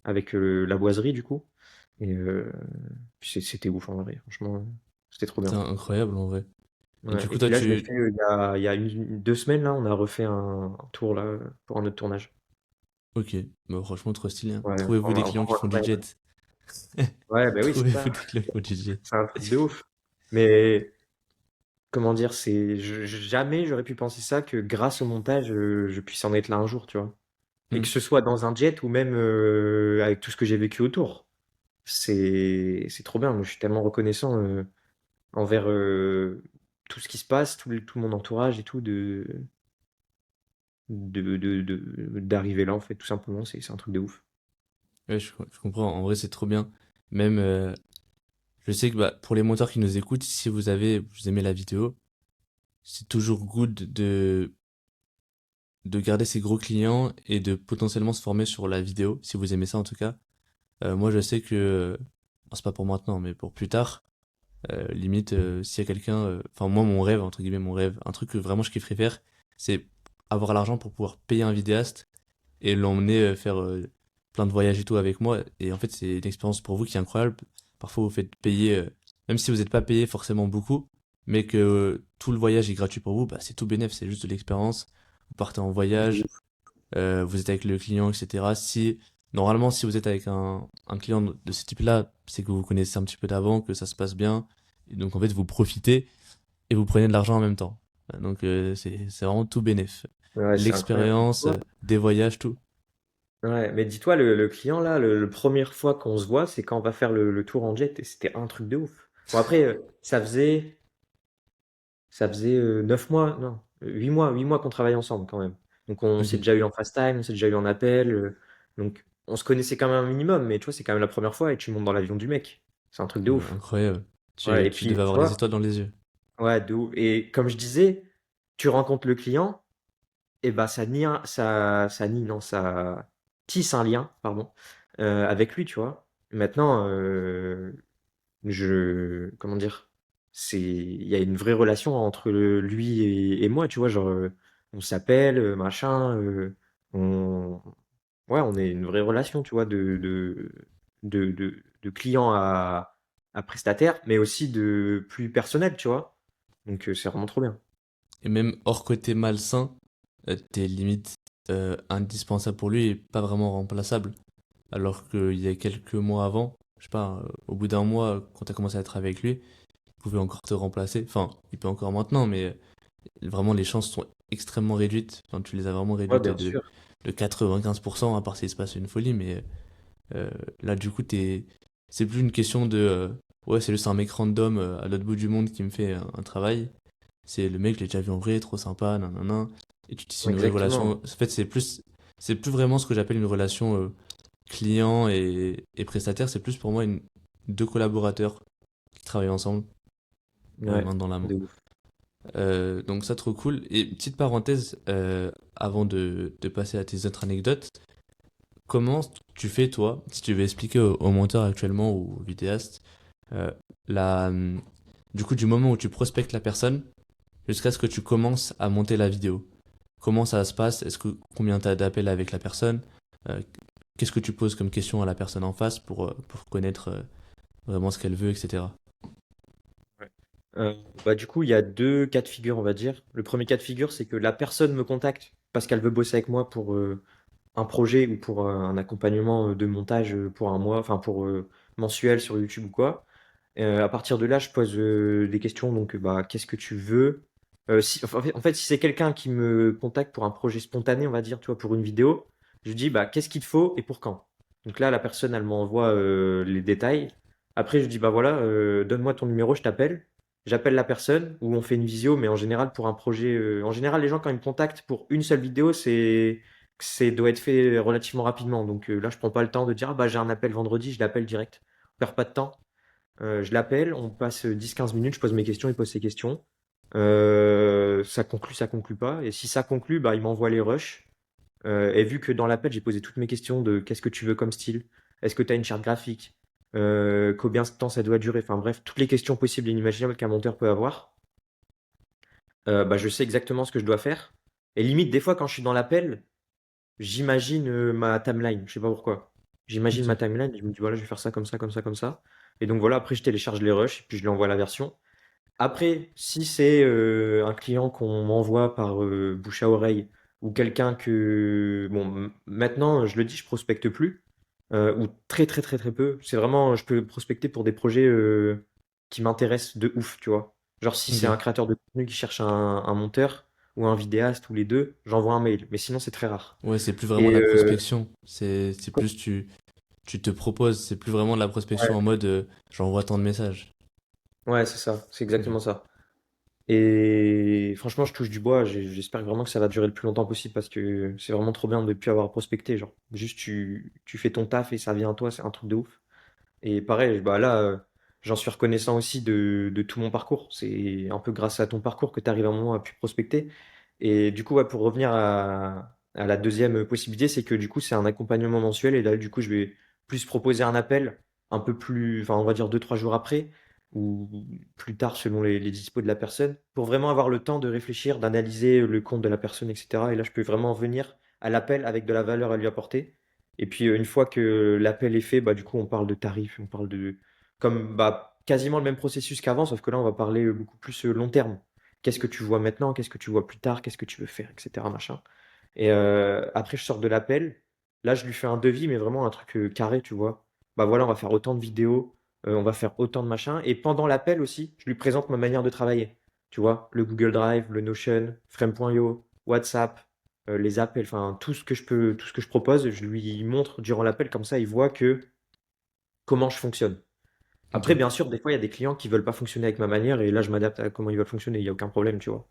Speaker 1: avec la boiserie du coup. Et puis c'était ouf en vrai, franchement, c'était trop
Speaker 2: C'était
Speaker 1: bien.
Speaker 2: incroyable en vrai. Et
Speaker 1: Ouais.
Speaker 2: du
Speaker 1: Et
Speaker 2: coup,
Speaker 1: puis
Speaker 2: toi,
Speaker 1: là, je l'ai fait il y a 2 semaines, là, on a refait un tour là pour un autre tournage.
Speaker 2: Ok. Bah, franchement, trop stylé, hein.
Speaker 1: Ouais,
Speaker 2: Trouvez-vous des clients qui
Speaker 1: vraiment
Speaker 2: font du
Speaker 1: incroyable.
Speaker 2: jet.
Speaker 1: Ouais, bah oui, c'est
Speaker 2: Trouvez-vous
Speaker 1: ça.
Speaker 2: des clients qui font du jet.
Speaker 1: C'est un truc de ouf. Mais comment dire, jamais j'aurais pu penser ça que grâce au montage, je puisse en être là un jour, tu vois. Et
Speaker 2: Hmm.
Speaker 1: que ce soit dans un jet ou même avec tout ce que j'ai vécu autour. C'est trop bien. Moi, je suis tellement reconnaissant envers tout ce qui se passe, tout mon entourage et tout, d'arriver là, en fait, tout simplement. C'est un truc de ouf.
Speaker 2: Ouais, je comprends. En vrai, c'est trop bien. Même, Je sais que bah, pour les monteurs qui nous écoutent, si vous aimez la vidéo, c'est toujours good de garder ses gros clients et de potentiellement se former sur la vidéo, si vous aimez ça en tout cas. Moi, je sais que, bon, c'est pas pour maintenant, mais pour plus tard, limite, s'il y a quelqu'un, enfin moi, mon rêve, entre guillemets, mon rêve, un truc que vraiment je kifferais faire, c'est avoir l'argent pour pouvoir payer un vidéaste et l'emmener faire plein de voyages et tout avec moi. Et en fait, c'est une expérience pour vous qui est incroyable. Parfois, vous faites payer, même si vous n'êtes pas payé forcément beaucoup, mais que tout le voyage est gratuit pour vous, bah, c'est tout bénef, c'est juste de l'expérience. Vous partez en
Speaker 1: De
Speaker 2: voyage,
Speaker 1: ouf.
Speaker 2: vous êtes avec le client, etc. Normalement, si vous êtes avec un client de ce type-là, c'est que vous connaissez un petit peu d'avant, que ça se passe bien. Et donc, en fait, vous profitez et vous prenez de l'argent en même temps. Donc, c'est vraiment tout bénef.
Speaker 1: Ouais, c'est incroyable.
Speaker 2: L'expérience, des voyages, tout.
Speaker 1: Ouais, mais dis-toi, le client là, le première fois qu'on se voit, c'est quand on va faire le tour en jet, et c'était un truc de ouf. Bon après, ça faisait 9 mois, non, 8 mois qu'on travaille ensemble quand même. Donc on s'est
Speaker 2: Ok.
Speaker 1: déjà eu en FaceTime, on s'est déjà eu en appel, donc on se connaissait quand même un minimum, mais tu vois, c'est quand même la première fois et tu montes dans l'avion du mec. C'est un truc de ouf.
Speaker 2: Incroyable.
Speaker 1: Ouais, et
Speaker 2: Tu
Speaker 1: puis
Speaker 2: devais
Speaker 1: tu
Speaker 2: avoir des
Speaker 1: vois,
Speaker 2: étoiles dans les yeux.
Speaker 1: ouais, de ouf. Et comme je disais, tu rencontres le client, et bah non, ça tisse un lien, pardon, avec lui, tu vois. Maintenant, comment dire, il y a une vraie relation entre lui et moi, tu vois, genre, on s'appelle, machin, on, ouais, on est une vraie relation, tu vois, de client à prestataire, mais aussi de plus personnel, tu vois. Donc, c'est vraiment trop bien.
Speaker 2: Et même hors côté malsain, t'es limite indispensable pour lui et pas vraiment remplaçable. Alors qu'il y a quelques mois avant, je sais pas, au bout d'un mois, quand t'as commencé à être avec lui, il pouvait encore te remplacer. Enfin, il peut encore maintenant, mais vraiment les chances sont extrêmement réduites. Enfin, tu les as vraiment
Speaker 1: Ouais,
Speaker 2: réduites
Speaker 1: bien sûr.
Speaker 2: de 95%, à part s'il se passe une folie, mais là, du coup, c'est plus une question de ouais, c'est juste un mec random à l'autre bout du monde qui me fait un travail. C'est le mec, je l'ai déjà vu en vrai, trop sympa, nanana. Et tu tisses une vraie relation.
Speaker 1: Exactement.
Speaker 2: En fait, c'est plus vraiment ce que j'appelle une relation client et prestataire. C'est plus pour moi deux collaborateurs qui travaillent ensemble,
Speaker 1: Ouais,
Speaker 2: main dans la main.
Speaker 1: de ouf.
Speaker 2: Donc ça, trop cool. Et petite parenthèse, avant de passer à tes autres anecdotes, comment tu fais, toi, si tu veux expliquer aux monteurs actuellement ou aux vidéastes, euh, la, hum, du coup, du moment où tu prospectes la personne jusqu'à ce que tu commences à monter la vidéo? Comment ça se passe? Combien t'as d'appels avec la personne? Euh, Qu'est-ce que tu poses comme question à la personne en face pour connaître vraiment ce qu'elle veut, etc.
Speaker 1: Ouais. Bah, du coup, il y a deux cas de figure, on va dire. Le premier cas de figure, c'est que la personne me contacte parce qu'elle veut bosser avec moi pour un projet ou pour un accompagnement de montage pour un mois, enfin pour mensuel sur YouTube ou quoi. À partir de là, je pose des questions. Donc, bah, qu'est-ce que tu veux? En fait, si c'est quelqu'un qui me contacte pour un projet spontané, on va dire, tu vois, pour une vidéo, je lui dis, bah, qu'est-ce qu'il te faut et pour quand? Donc là, la personne, elle m'envoie les détails. Après, je lui dis, bah voilà, donne-moi ton numéro, je t'appelle. J'appelle la personne ou on fait une visio, mais en général, pour un projet, en général, les gens, quand ils me contactent pour une seule vidéo, doit être fait relativement rapidement. Donc là, je prends pas le temps de dire, ah bah, j'ai un appel vendredi, je l'appelle direct. On perd pas de temps. Je l'appelle, on passe 10-15 minutes, je pose mes questions, il pose ses questions. Ça conclut pas. Et si ça conclut, bah, il m'envoie les rushs. Et vu que dans l'appel, j'ai posé toutes mes questions de qu'est-ce que tu veux comme style? Est-ce que tu as une charte graphique? Combien de temps ça doit durer? Enfin bref, toutes les questions possibles et inimaginables qu'un monteur peut avoir. Bah, je sais exactement ce que je dois faire. Et limite, des fois, quand je suis dans l'appel, j'imagine ma timeline. Je sais pas pourquoi. J'imagine
Speaker 2: Ok.
Speaker 1: ma timeline et je me dis, voilà, je vais faire ça comme ça, comme ça, comme ça. Et donc voilà, après, je télécharge les rushs et puis je lui envoie la version. Après, si c'est un client qu'on m'envoie par bouche à oreille ou quelqu'un que... Bon, maintenant, je le dis, je prospecte plus, ou très très très très peu. C'est vraiment, je peux prospecter pour des projets qui m'intéressent de ouf, tu vois. Genre si c'est un
Speaker 2: Ok.
Speaker 1: créateur de contenu qui cherche un monteur ou un vidéaste ou les deux, j'envoie un mail. Mais sinon, c'est très rare.
Speaker 2: Ouais, c'est plus vraiment de
Speaker 1: Et
Speaker 2: la prospection. C'est plus tu te proposes. C'est plus vraiment de la prospection
Speaker 1: ouais,
Speaker 2: en mode j'envoie tant de messages.
Speaker 1: ouais, c'est ça, c'est
Speaker 2: Ok.
Speaker 1: exactement ça. Et franchement, je touche du bois. J'espère vraiment que ça va durer le plus longtemps possible parce que c'est vraiment trop bien de ne plus avoir à prospecter. Genre, juste tu fais ton taf et ça vient à toi, c'est un truc de ouf. Et pareil, bah là, j'en suis reconnaissant aussi de tout mon parcours. C'est un peu grâce à ton parcours que tu arrives à un moment à pu prospecter. Et du coup, ouais, pour revenir à la deuxième possibilité, c'est que du coup, c'est un accompagnement mensuel. Et là, du coup, je vais plus proposer un appel un peu plus, enfin, on va dire 2, 3 jours après, ou plus tard selon les dispos de la personne, pour vraiment avoir le temps de réfléchir, d'analyser le compte de la personne, etc. Et là, je peux vraiment venir à l'appel avec de la valeur à lui apporter. Et puis, une fois que l'appel est fait, bah, du coup, on parle de tarifs, on parle de, comme bah, quasiment le même processus qu'avant, sauf que là, on va parler beaucoup plus long terme. Qu'est-ce que tu vois maintenant? Qu'est-ce que tu vois plus tard? Qu'est-ce que tu veux faire? Etc. Machin. Et après, je sors de l'appel. Là, je lui fais un devis, mais vraiment un truc carré, tu vois. Bah voilà, on va faire autant de vidéos, on va faire autant de machins. Et pendant l'appel aussi, je lui présente ma manière de travailler. Tu vois, le Google Drive, le Notion, Frame.io, WhatsApp, les appels, enfin tout ce que je peux, tout ce que je propose, je lui montre durant l'appel, comme ça il voit que comment je fonctionne.
Speaker 2: Ok.
Speaker 1: Après, bien sûr, des fois, il y a des clients qui veulent pas fonctionner avec ma manière, et là, je m'adapte à comment ils veulent fonctionner, il n'y a aucun problème, tu vois.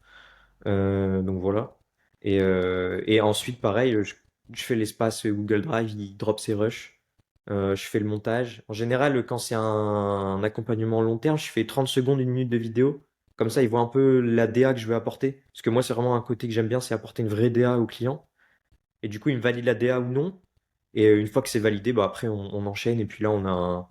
Speaker 1: Donc voilà. Et ensuite, pareil, je fais l'espace Google Drive, il drop ses rushs. Je fais le montage. En général, quand c'est un accompagnement long terme, je fais 30 secondes, 1 minute de vidéo. Comme ça, ils voient un peu la DA que je veux apporter. Parce que moi, c'est vraiment un côté que j'aime bien, c'est apporter une vraie DA au client. Et du coup, il me valide la DA ou non. Et une fois que c'est validé, bah après, on enchaîne. Et puis là, on a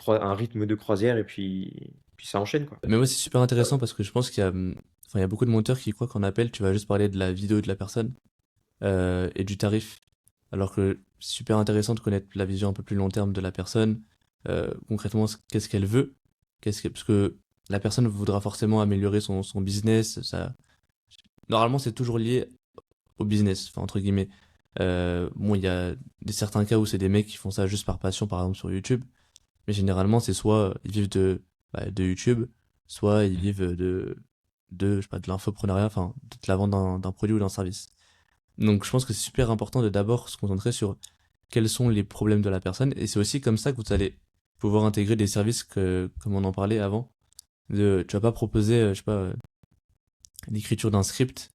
Speaker 1: un rythme de croisière. Et puis ça enchaîne, quoi.
Speaker 2: Mais moi, c'est super intéressant parce que je pense qu'il y a, enfin, il y a beaucoup de monteurs qui croient qu'en appel, tu vas juste parler de la vidéo de la personne et du tarif. Alors que c'est super intéressant de connaître la vision un peu plus long terme de la personne, concrètement, qu'est-ce qu'elle veut, parce que la personne voudra forcément améliorer son business. Normalement, c'est toujours lié au business, enfin, entre guillemets. Bon, il y a certains cas où c'est des mecs qui font ça juste par passion, par exemple sur YouTube. Mais généralement, c'est soit ils vivent de YouTube, soit ils vivent je sais pas, de l'infoprenariat, enfin, de la vente d'un produit ou d'un service. Donc, je pense que c'est super important de d'abord se concentrer sur quels sont les problèmes de la personne. Et c'est aussi comme ça que vous allez pouvoir intégrer des services comme on en parlait avant. Tu vas pas proposer, je sais pas, l'écriture d'un script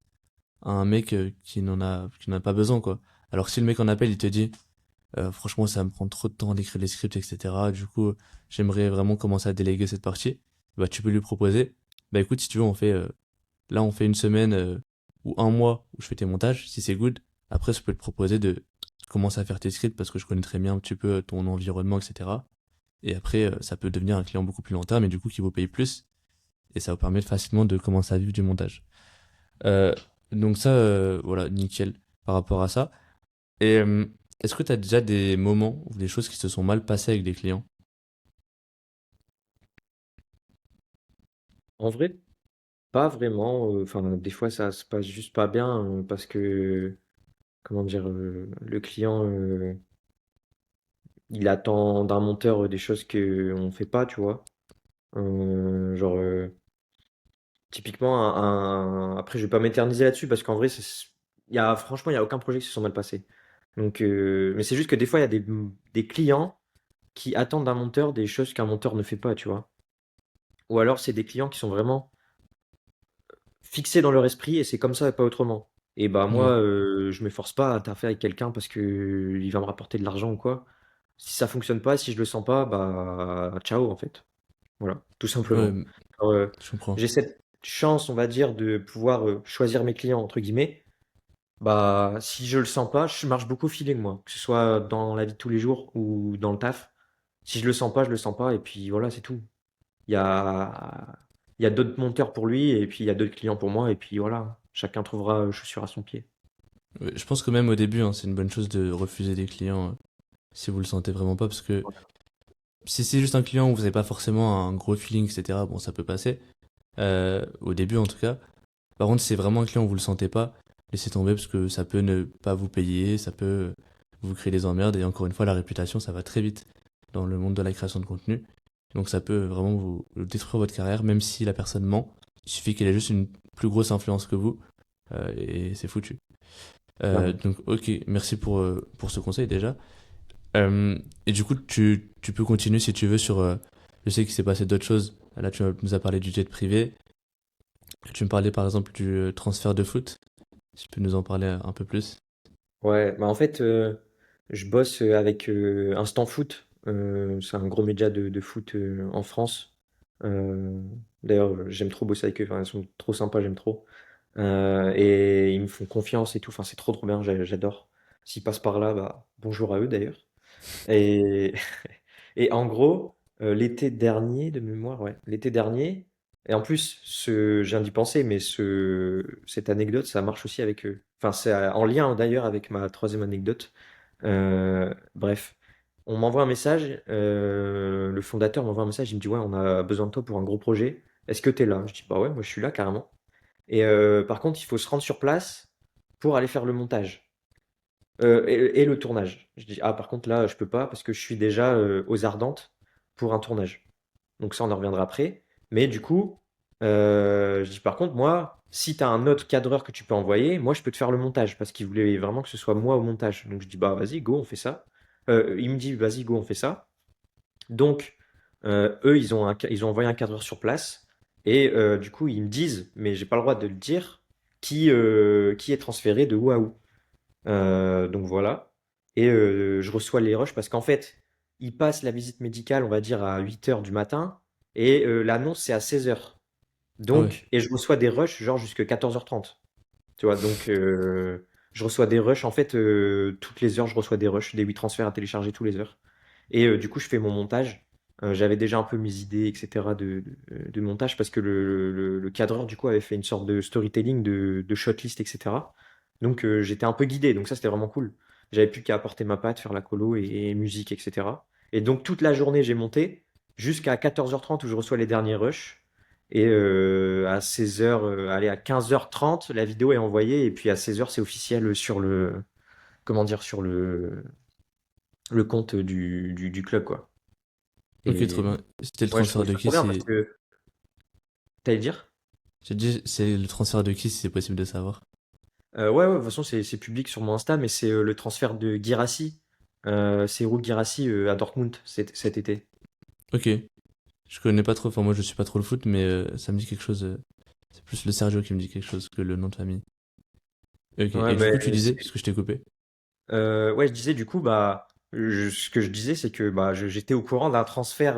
Speaker 2: à un mec qui n'en a pas besoin, quoi. Alors que si le mec en appelle, il te dit, franchement, ça me prend trop de temps d'écrire les scripts, etc. Du coup, j'aimerais vraiment commencer à déléguer cette partie. Bah, tu peux lui proposer. Bah, écoute, si tu veux, là, on fait une semaine ou un mois où je fais tes montages. Si c'est good, après, je peux te proposer de commencer à faire tes scripts parce que je connais très bien un petit peu ton environnement, etc. Et après, ça peut devenir un client beaucoup plus long terme et du coup, qui vous paye plus. Et ça vous permet facilement de commencer à vivre du montage. Euh, donc ça, voilà, nickel par rapport à ça. Et est-ce que tu as déjà des moments ou des choses qui se sont mal passées avec des clients?
Speaker 1: En vrai, pas vraiment. Enfin, des fois, ça se passe juste pas bien parce que, comment dire, le client, il attend d'un monteur des choses que on fait pas, tu vois. Genre, typiquement, après, je vais pas m'éterniser là-dessus parce qu'en vrai, franchement, il y a aucun projet qui se sont mal passés. Donc, mais c'est juste que des fois, il y a des clients qui attendent d'un monteur des choses qu'un monteur ne fait pas, tu vois. Ou alors, c'est des clients qui sont vraiment fixés dans leur esprit et c'est comme ça et pas autrement. Et bah
Speaker 2: Ok.
Speaker 1: moi, je m'efforce pas à taffer avec quelqu'un parce que il va me rapporter de l'argent ou quoi. Si ça fonctionne pas, si je le sens pas, bah ciao en fait. Voilà, tout
Speaker 2: Ouais,
Speaker 1: simplement. Alors,
Speaker 2: je comprends.
Speaker 1: j'ai cette chance, on va dire, de pouvoir choisir mes clients entre guillemets. Bah si je le sens pas, je marche beaucoup au feeling moi, que ce soit dans la vie de tous les jours ou dans le taf. Si je le sens pas, je le sens pas et puis voilà, c'est tout. Il y a, il y a d'autres monteurs pour lui et puis il y a d'autres clients pour moi et puis voilà, chacun trouvera chaussure à son pied.
Speaker 2: Ouais, je pense que même au début, hein, c'est une bonne chose de refuser des clients si vous le sentez vraiment pas, parce que si c'est juste un client où vous n'avez pas forcément un gros feeling, etc., bon, ça peut passer, au début en tout cas. Par contre, si c'est vraiment un client où vous le sentez pas, laissez tomber parce que ça peut ne pas vous payer, ça peut vous créer des emmerdes, et encore une fois, la réputation, ça va très vite dans le monde de la création de contenu. Donc ça peut vraiment vous détruire votre carrière, même si la personne ment. Il suffit qu'elle ait juste une plus grosse influence que vous, et c'est foutu.
Speaker 1: Clairement.
Speaker 2: Donc ok, merci pour ce conseil déjà. Et du coup, tu peux continuer si tu veux sur... je sais qu'il s'est passé d'autres choses. Là, tu nous as parlé du jet privé. Tu me parlais par exemple du transfert de foot. Si tu peux nous en parler un peu plus.
Speaker 1: Ouais, bah en fait, je bosse avec Instant Foot. C'est un gros média de foot en France. Euh, D'ailleurs, j'aime trop bosser avec eux. Enfin, ils sont trop sympas, j'aime trop. Et ils me font confiance et tout. Enfin, c'est trop trop bien, j'adore. S'ils passent par là, bah, bonjour à eux d'ailleurs. Et, et en gros, l'été dernier, de mémoire, ouais, l'été dernier, et en plus, je viens d'y penser, mais cette anecdote, ça marche aussi avec eux. Enfin, c'est en lien d'ailleurs avec ma troisième anecdote. Bref, on m'envoie un message, le fondateur m'envoie un message, il me dit, ouais, on a besoin de toi pour un gros projet. Est-ce que tu es là? Je dis, bah ouais, moi je suis là carrément. Et par contre, il faut se rendre sur place pour aller faire le montage. Et le tournage. Je dis, ah, par contre, là, je peux pas parce que je suis déjà aux Ardentes pour un tournage. Donc ça, on en reviendra après. Mais du coup, je dis, par contre, moi, si tu as un autre cadreur que tu peux envoyer, moi, je peux te faire le montage parce qu'il voulait vraiment que ce soit moi au montage. Donc je dis, bah, vas-y, go, on fait ça. Il me dit, vas-y, go, on fait ça. Donc, eux, ils ont envoyé un cadreur sur place. Et du coup, ils me disent, mais j'ai pas le droit de le dire, qui est transféré de où à où. Donc voilà. Et je reçois les rushs parce qu'en fait, ils passent la visite médicale, on va dire, à 8 heures du matin et l'annonce, c'est à 16 heures.
Speaker 2: Ah ouais.
Speaker 1: Donc, et je reçois des rushs genre jusqu'à 14h30. Tu vois, donc je reçois des rushs. En fait, toutes les heures, je reçois des rushs, des 8 transferts à télécharger tous les heures. Et du coup, je fais mon montage. J'avais déjà un peu mes idées, etc. de montage parce que le cadreur, du coup, avait fait une sorte de storytelling, de shotlist, etc. Donc, j'étais un peu guidé. Donc, ça, c'était vraiment cool. J'avais plus qu'à apporter ma patte, faire la colo et musique, etc. Et donc, toute la journée, j'ai monté jusqu'à 14h30 où je reçois les derniers rushs. Et à 16h, allez, à 15h30, la vidéo est envoyée. Et puis à 16h, c'est officiel sur comment dire, sur le compte du club, quoi.
Speaker 2: Ok, trop
Speaker 1: Et
Speaker 2: bien. C'était le
Speaker 1: ouais, je
Speaker 2: transfert
Speaker 1: trouvais
Speaker 2: de
Speaker 1: ça
Speaker 2: qui
Speaker 1: trop bien parce
Speaker 2: si...
Speaker 1: que, t'allais dire?
Speaker 2: J'ai dit, c'est le transfert de qui si c'est possible de savoir.
Speaker 1: Ouais, ouais, de toute façon, c'est public sur mon Insta, mais c'est le transfert de Guirassy. C'est Serhou Guirassy à Dortmund cet été.
Speaker 2: Ok. Je connais pas trop, enfin moi je suis pas trop le foot, mais ça me dit quelque chose. C'est plus le Sergio qui me dit quelque chose que le nom de famille. Ok.
Speaker 1: Ouais,
Speaker 2: Et du
Speaker 1: mais
Speaker 2: coup, tu disais, parce que je t'ai coupé.
Speaker 1: ouais, je disais du coup, bah, ce que je disais, c'est que bah, j'étais au courant d'un transfert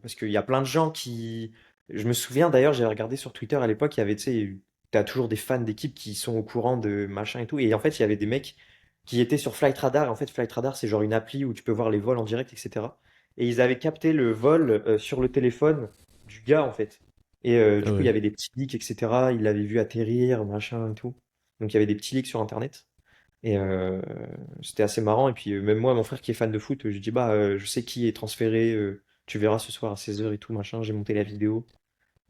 Speaker 1: parce qu'il y a plein de gens qui. Je me souviens d'ailleurs, j'avais regardé sur Twitter à l'époque, il y avait, tu sais, t'as toujours des fans d'équipes qui sont au courant de machin et tout. Et en fait, il y avait des mecs qui étaient sur Flight Radar. Et en fait, Flight Radar, c'est genre une appli où tu peux voir les vols en direct, etc. Et ils avaient capté le vol sur le téléphone du gars, en fait. Et
Speaker 2: Ah
Speaker 1: du coup, il y
Speaker 2: ouais.
Speaker 1: avait des petits leaks, etc. Il l'avait vu atterrir, machin et tout. Donc, il y avait des petits leaks sur Internet. Et c'était assez marrant. Et puis, même moi, mon frère qui est fan de foot, je dis, bah, je sais qui est transféré. Tu verras ce soir à 16h et tout, machin. J'ai monté la vidéo.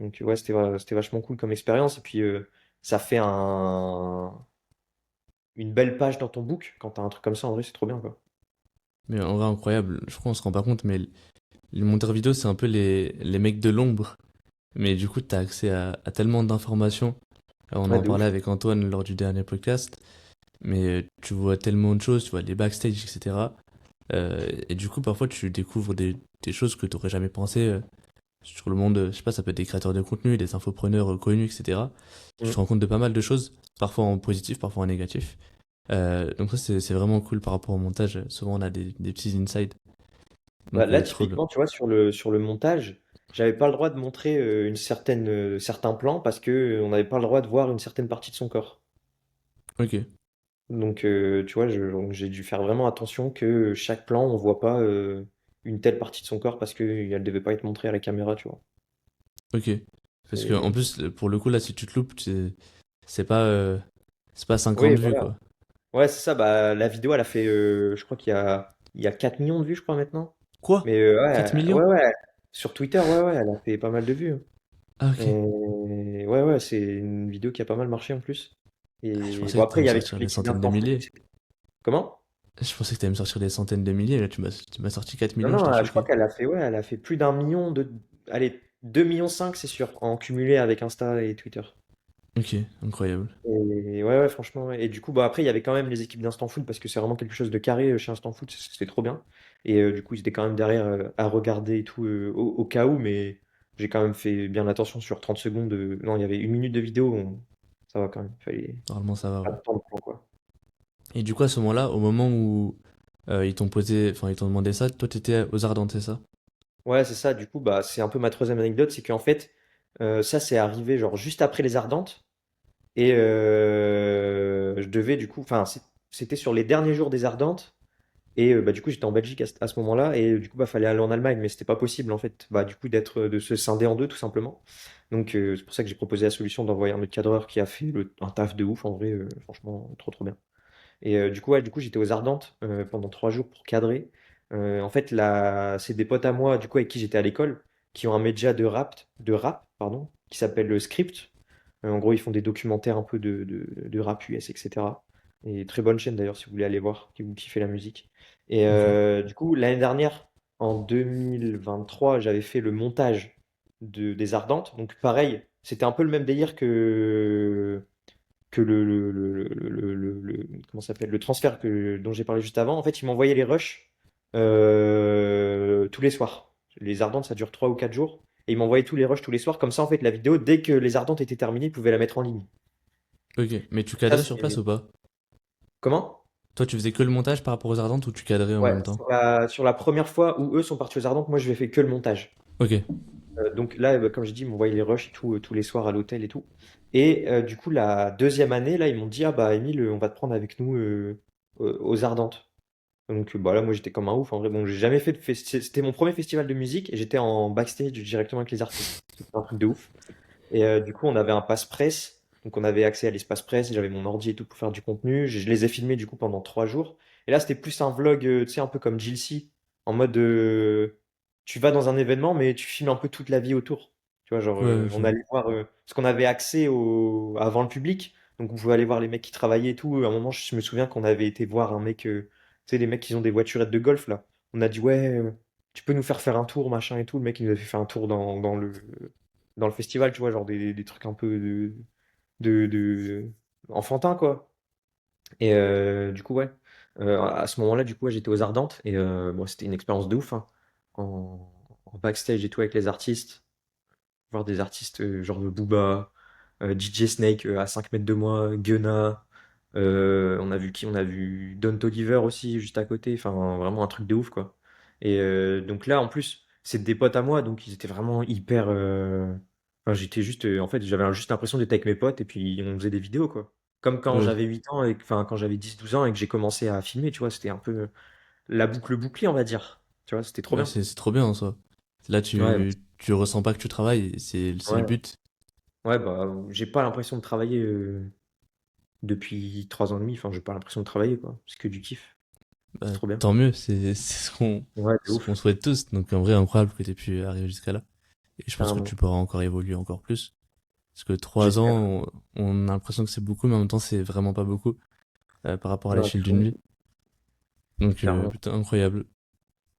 Speaker 1: Donc, ouais, c'était vachement cool comme expérience. Et puis, ça fait une belle page dans ton book. Quand t'as un truc comme ça, en vrai, c'est trop bien, quoi.
Speaker 2: Mais en vrai, incroyable. Je crois qu'on se rend pas compte, mais les monteurs vidéo, c'est un peu les mecs de l'ombre. Mais du coup, t'as accès à tellement d'informations. On
Speaker 1: Ouais,
Speaker 2: en
Speaker 1: de
Speaker 2: parlait
Speaker 1: ouf.
Speaker 2: avec Antoine lors du dernier podcast. Mais tu vois tellement de choses, tu vois les backstage, etc. Et du coup, parfois, tu découvres des choses que tu n'aurais jamais pensé sur le monde. Je sais pas, ça peut être des créateurs de contenu, des infopreneurs connus, etc. Tu te
Speaker 1: Mm.
Speaker 2: rends compte de pas mal de choses, parfois en positif, parfois en négatif. Donc ça, c'est vraiment cool par rapport au montage. Souvent, on a des petits insides.
Speaker 1: Bah,
Speaker 2: Donc,
Speaker 1: là,
Speaker 2: trop bien.
Speaker 1: typiquement, tu vois, sur le montage, j'avais pas le droit de montrer certains plans parce que on n'avait pas le droit de voir une certaine partie de son corps.
Speaker 2: Ok,
Speaker 1: Donc, tu vois, donc j'ai dû faire vraiment attention que chaque plan, on voit pas une telle partie de son corps parce qu'elle devait pas être montrée à la caméra, tu vois.
Speaker 2: ok. Parce que en
Speaker 1: Et-
Speaker 2: plus, pour le coup, là, si tu te loupes, c'est pas, euh, c'est pas
Speaker 1: Oui,
Speaker 2: 50 vues,
Speaker 1: voilà.
Speaker 2: quoi.
Speaker 1: Ouais, c'est ça. Bah, la vidéo, elle a fait, je crois qu'il y a 4 millions de vues, je crois, maintenant.
Speaker 2: Quoi?
Speaker 1: Mais
Speaker 2: 4
Speaker 1: ouais,
Speaker 2: millions?
Speaker 1: ouais, ouais. Sur Twitter, ouais, ouais, elle a fait pas mal de vues, hein.
Speaker 2: Ah, ok.
Speaker 1: Et ouais, ouais, c'est une vidéo qui a pas mal marché en plus.
Speaker 2: Ah, je
Speaker 1: Et
Speaker 2: pensais
Speaker 1: bon,
Speaker 2: que t'allais
Speaker 1: après,
Speaker 2: me
Speaker 1: il y avait toute
Speaker 2: sortir des
Speaker 1: l'équipe
Speaker 2: centaines de
Speaker 1: d'Instant Foot,
Speaker 2: milliers.
Speaker 1: etc. Comment?
Speaker 2: Je pensais que t'allais me sortir des centaines de milliers. Là, tu m'as sorti 4
Speaker 1: Non,
Speaker 2: millions,
Speaker 1: non,
Speaker 2: j'étais
Speaker 1: je crois
Speaker 2: choqué.
Speaker 1: qu'elle a fait, ouais, elle a fait plus d'1 million de. Allez, 2,5 millions, c'est sûr, en cumulé avec Insta et Twitter.
Speaker 2: Ok, incroyable.
Speaker 1: Et ouais, ouais, franchement, ouais. Et du coup, bah, après, il y avait quand même les équipes d'Instant Foot parce que c'est vraiment quelque chose de carré chez Instant Foot, c'était trop bien. Et du coup, ils étaient quand même derrière à regarder et tout au cas où, mais j'ai quand même fait bien attention sur 30 secondes. Non, il y avait 1 minute de vidéo, ça va quand même, il fallait
Speaker 2: Normalement, ça va, ouais.
Speaker 1: attendre le plan, quoi.
Speaker 2: Et du coup, à ce moment-là, au moment où Ils t'ont demandé ça. Toi, t'étais aux Ardentes, c'est ça?
Speaker 1: Ouais, c'est ça. Du coup, bah, c'est un peu ma troisième anecdote, c'est qu'en fait, ça, c'est arrivé genre juste après les Ardentes. Et je devais du coup, enfin, c'était sur les derniers jours des Ardentes. Et bah, du coup, j'étais en Belgique à ce moment-là. Et du coup, bah, fallait aller en Allemagne, mais c'était pas possible en fait. Bah, du coup, de se scinder en deux, tout simplement. Donc, c'est pour ça que j'ai proposé la solution d'envoyer un autre cadreur qui a fait un taf de ouf, en vrai, franchement, trop trop bien. Et du coup, ouais, du coup, j'étais aux Ardentes pendant 3 jours pour cadrer. En fait, là, c'est des potes à moi, du coup, avec qui j'étais à l'école, qui ont un média de rap, pardon, qui s'appelle Script. En gros, ils font des documentaires un peu de rap US, etc. Et très bonne chaîne d'ailleurs, si vous voulez aller voir, si vous kiffez la musique. Et
Speaker 2: Ok.
Speaker 1: du coup, l'année dernière, en 2023, j'avais fait le montage des Ardentes. Donc, pareil, c'était un peu le même délire que comment ça s'appelle, le transfert dont j'ai parlé juste avant. En fait, ils m'envoyaient les rushs tous les soirs. Les Ardentes, ça dure 3 ou 4 jours. Et ils m'envoyaient tous les rushs tous les soirs. Comme ça, en fait, la vidéo, dès que les Ardentes étaient terminées, ils pouvaient la mettre en ligne.
Speaker 2: Ok. Mais tu
Speaker 1: Ça,
Speaker 2: cadrais sur place
Speaker 1: c'est...
Speaker 2: ou pas?
Speaker 1: Comment?
Speaker 2: Toi, tu faisais que le montage par rapport aux Ardentes ou tu cadrais en
Speaker 1: Ouais,
Speaker 2: même temps?
Speaker 1: sur la première fois où eux sont partis aux Ardentes, moi, je vais fait que le montage.
Speaker 2: Ok.
Speaker 1: Donc là, comme j'ai dit, ils m'envoyaient les rushs et tout, tous les soirs à l'hôtel et tout. Et du coup, la deuxième année, là, ils m'ont dit, ah bah, Émile, on va te prendre avec nous aux Ardentes. Donc bah là, moi j'étais comme un ouf. En vrai, bon, j'ai jamais fait C'était mon premier festival de musique et j'étais en backstage directement avec les artistes. C'était un truc de ouf. Et du coup, on avait un passe-presse. Donc on avait accès à l'espace presse. J'avais mon ordi et tout pour faire du contenu. Je les ai filmés du coup pendant 3 jours. Et là, c'était plus un vlog, tu sais, un peu comme Jilcy. En mode, tu vas dans un événement, mais tu filmes un peu toute la vie autour. Tu vois, genre,
Speaker 2: Ouais, je
Speaker 1: on
Speaker 2: vois.
Speaker 1: allait voir. Parce qu'on avait accès avant le public. Donc on pouvait aller voir les mecs qui travaillaient et tout. À un moment, je me souviens qu'on avait été voir un mec. Tu sais, les mecs qui ont des voiturettes de golf là. On a dit, ouais, tu peux nous faire un tour, machin et tout. Le mec, il nous a fait faire un tour dans le festival, tu vois, genre des trucs un peu de enfantin, quoi. Et du coup, ouais. À ce moment-là, du coup, ouais, j'étais aux Ardentes et bon, c'était une expérience de ouf, hein. En backstage et tout avec les artistes, voir des artistes genre Booba, DJ Snake à 5 mètres de moi, Gunna. On a vu qui? On a vu Don Toliver aussi juste à côté. Enfin, vraiment un truc de ouf, quoi. Et donc là, en plus, c'est des potes à moi, donc ils étaient vraiment hyper. Enfin, j'étais juste. En fait, j'avais juste l'impression d'être avec mes potes et puis on faisait des vidéos, quoi. Comme quand
Speaker 2: Ouais.
Speaker 1: j'avais 8 ans, enfin, quand j'avais 10 12 ans et que j'ai commencé à filmer, tu vois, c'était un peu la boucle bouclée, on va dire. Tu vois, c'était trop
Speaker 2: Bah,
Speaker 1: bien.
Speaker 2: c'est trop bien en soi. Là,
Speaker 1: Ouais,
Speaker 2: tu ressens pas que tu travailles, c'est le
Speaker 1: ouais.
Speaker 2: but.
Speaker 1: Ouais, bah, j'ai pas l'impression de travailler depuis 3 ans et demi. Enfin, j'ai pas l'impression de travailler, quoi. C'est que du kiff. C'est
Speaker 2: Bah,
Speaker 1: trop bien.
Speaker 2: tant mieux, c'est
Speaker 1: Ouais, de
Speaker 2: ce qu'on
Speaker 1: ouf,
Speaker 2: souhaite tous. Donc en vrai, incroyable que tu aies pu arriver jusqu'à là. Et je pense que
Speaker 1: carrément.
Speaker 2: tu pourras encore évoluer encore plus. Parce que 3 ans,
Speaker 1: J'espère.
Speaker 2: on a l'impression que c'est beaucoup, mais en même temps, c'est vraiment pas beaucoup par rapport à
Speaker 1: Ouais,
Speaker 2: l'échelle d'une vie. Donc,
Speaker 1: clairement.
Speaker 2: putain, incroyable.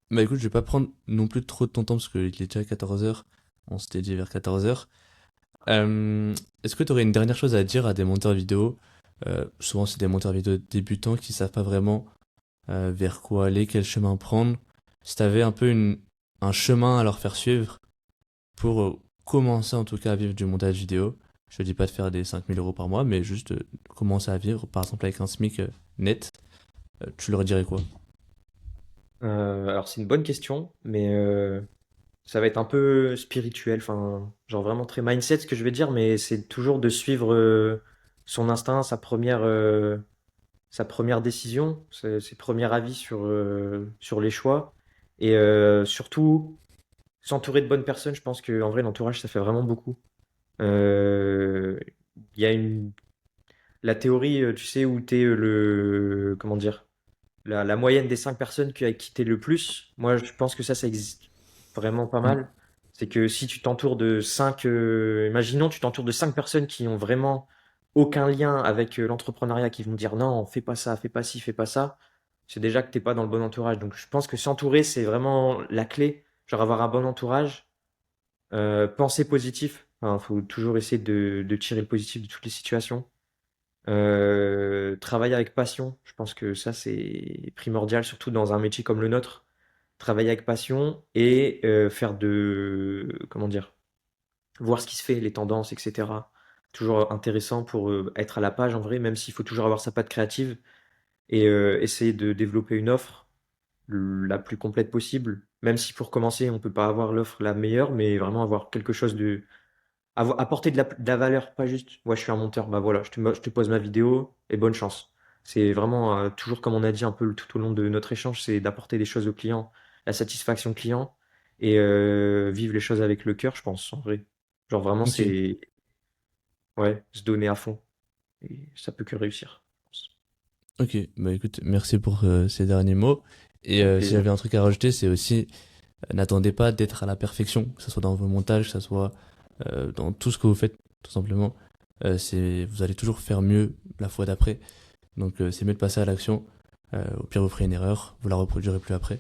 Speaker 2: Bah écoute, je vais pas prendre non plus trop de ton temps parce qu'il est déjà 14 heures. On s'était dit vers 14 heures. Est-ce que tu aurais une dernière chose à dire à des monteurs vidéo? Souvent, c'est des monteurs vidéo débutants qui savent pas vraiment vers quoi aller, quel chemin prendre. Si tu avais un peu un chemin à leur faire suivre pour commencer en tout cas à vivre du montage vidéo, je te dis pas de faire des 5 000 € par mois, mais juste commencer à vivre, par exemple avec un SMIC net, tu leur dirais quoi?
Speaker 1: Alors, c'est une bonne question, mais ça va être un peu spirituel. Enfin, genre vraiment très mindset, ce que je vais dire, mais c'est toujours de suivre son instinct, sa première décision, ses premiers avis sur les choix. Et surtout, s'entourer de bonnes personnes. Je pense que en vrai, l'entourage, ça fait vraiment beaucoup. Euh, Il y a la théorie, tu sais, où t'es comment dire, la moyenne des 5 personnes avec qui t'es le plus. Moi, je pense que ça existe vraiment pas
Speaker 2: Hmm.
Speaker 1: mal. C'est que si tu t'entoures de 5, imaginons, tu t'entoures de 5 personnes qui ont vraiment aucun lien avec l'entrepreneuriat, qui vont dire non, fais pas ça, fais pas ci, fais pas ça. C'est déjà que t'es pas dans le bon entourage. Donc, je pense que s'entourer, c'est vraiment la clé. Genre avoir un bon entourage. Penser positif. Enfin, faut toujours essayer de tirer le positif de toutes les situations. Travailler avec passion. Je pense que ça, c'est primordial, surtout dans un métier comme le nôtre. Travailler avec passion et faire comment dire, voir ce qui se fait, les tendances, etc. Toujours intéressant pour être à la page en vrai, même s'il faut toujours avoir sa patte créative et essayer de développer une offre. la plus complète possible. Même si pour commencer, on peut pas avoir l'offre la meilleure, mais vraiment avoir quelque chose apporter de la valeur, pas juste, ouais, je suis un monteur, bah voilà, je te pose ma vidéo et bonne chance. C'est vraiment toujours comme on a dit un peu tout au long de notre échange, c'est d'apporter des choses au client, la satisfaction client et vivre les choses avec le cœur, je pense, en vrai. Genre vraiment,
Speaker 2: Ok,
Speaker 1: c'est ouais, se donner à fond et ça peut que réussir, je pense.
Speaker 2: ok. Bah écoute, merci pour ces derniers mots. Et
Speaker 1: Avec
Speaker 2: si
Speaker 1: plaisir.
Speaker 2: j'avais un truc à rajouter, c'est aussi n'attendez pas d'être à la perfection, que ce soit dans vos montages, que ce soit dans tout ce que vous faites, tout simplement. Vous allez toujours faire mieux la fois d'après. Donc c'est mieux de passer à l'action. Au pire, vous ferez une erreur, vous la reproduirez plus après.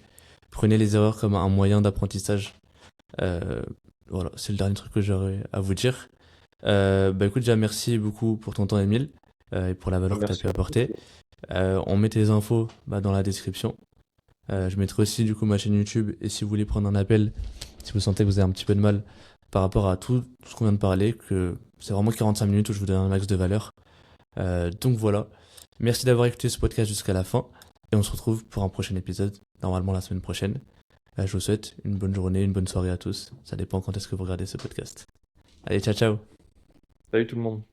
Speaker 2: Prenez les erreurs comme un moyen d'apprentissage. Euh, voilà, c'est le dernier truc que j'aurais à vous dire. Bah écoute, déjà merci beaucoup pour ton temps, Emile, et pour la valeur que tu as
Speaker 1: Merci
Speaker 2: pu
Speaker 1: à vous.
Speaker 2: apporter. On met tes infos bah, dans la description. Je mettrai aussi du coup ma chaîne YouTube, et si vous voulez prendre un appel, si vous sentez que vous avez un petit peu de mal par rapport à tout ce qu'on vient de parler, que c'est vraiment 45 minutes où je vous donne un max de valeur. Donc voilà. Merci d'avoir écouté ce podcast jusqu'à la fin. Et on se retrouve pour un prochain épisode, normalement la semaine prochaine. Je vous souhaite une bonne journée, une bonne soirée à tous. Ça dépend quand est-ce que vous regardez ce podcast. Allez, ciao ciao.
Speaker 1: Salut tout le monde.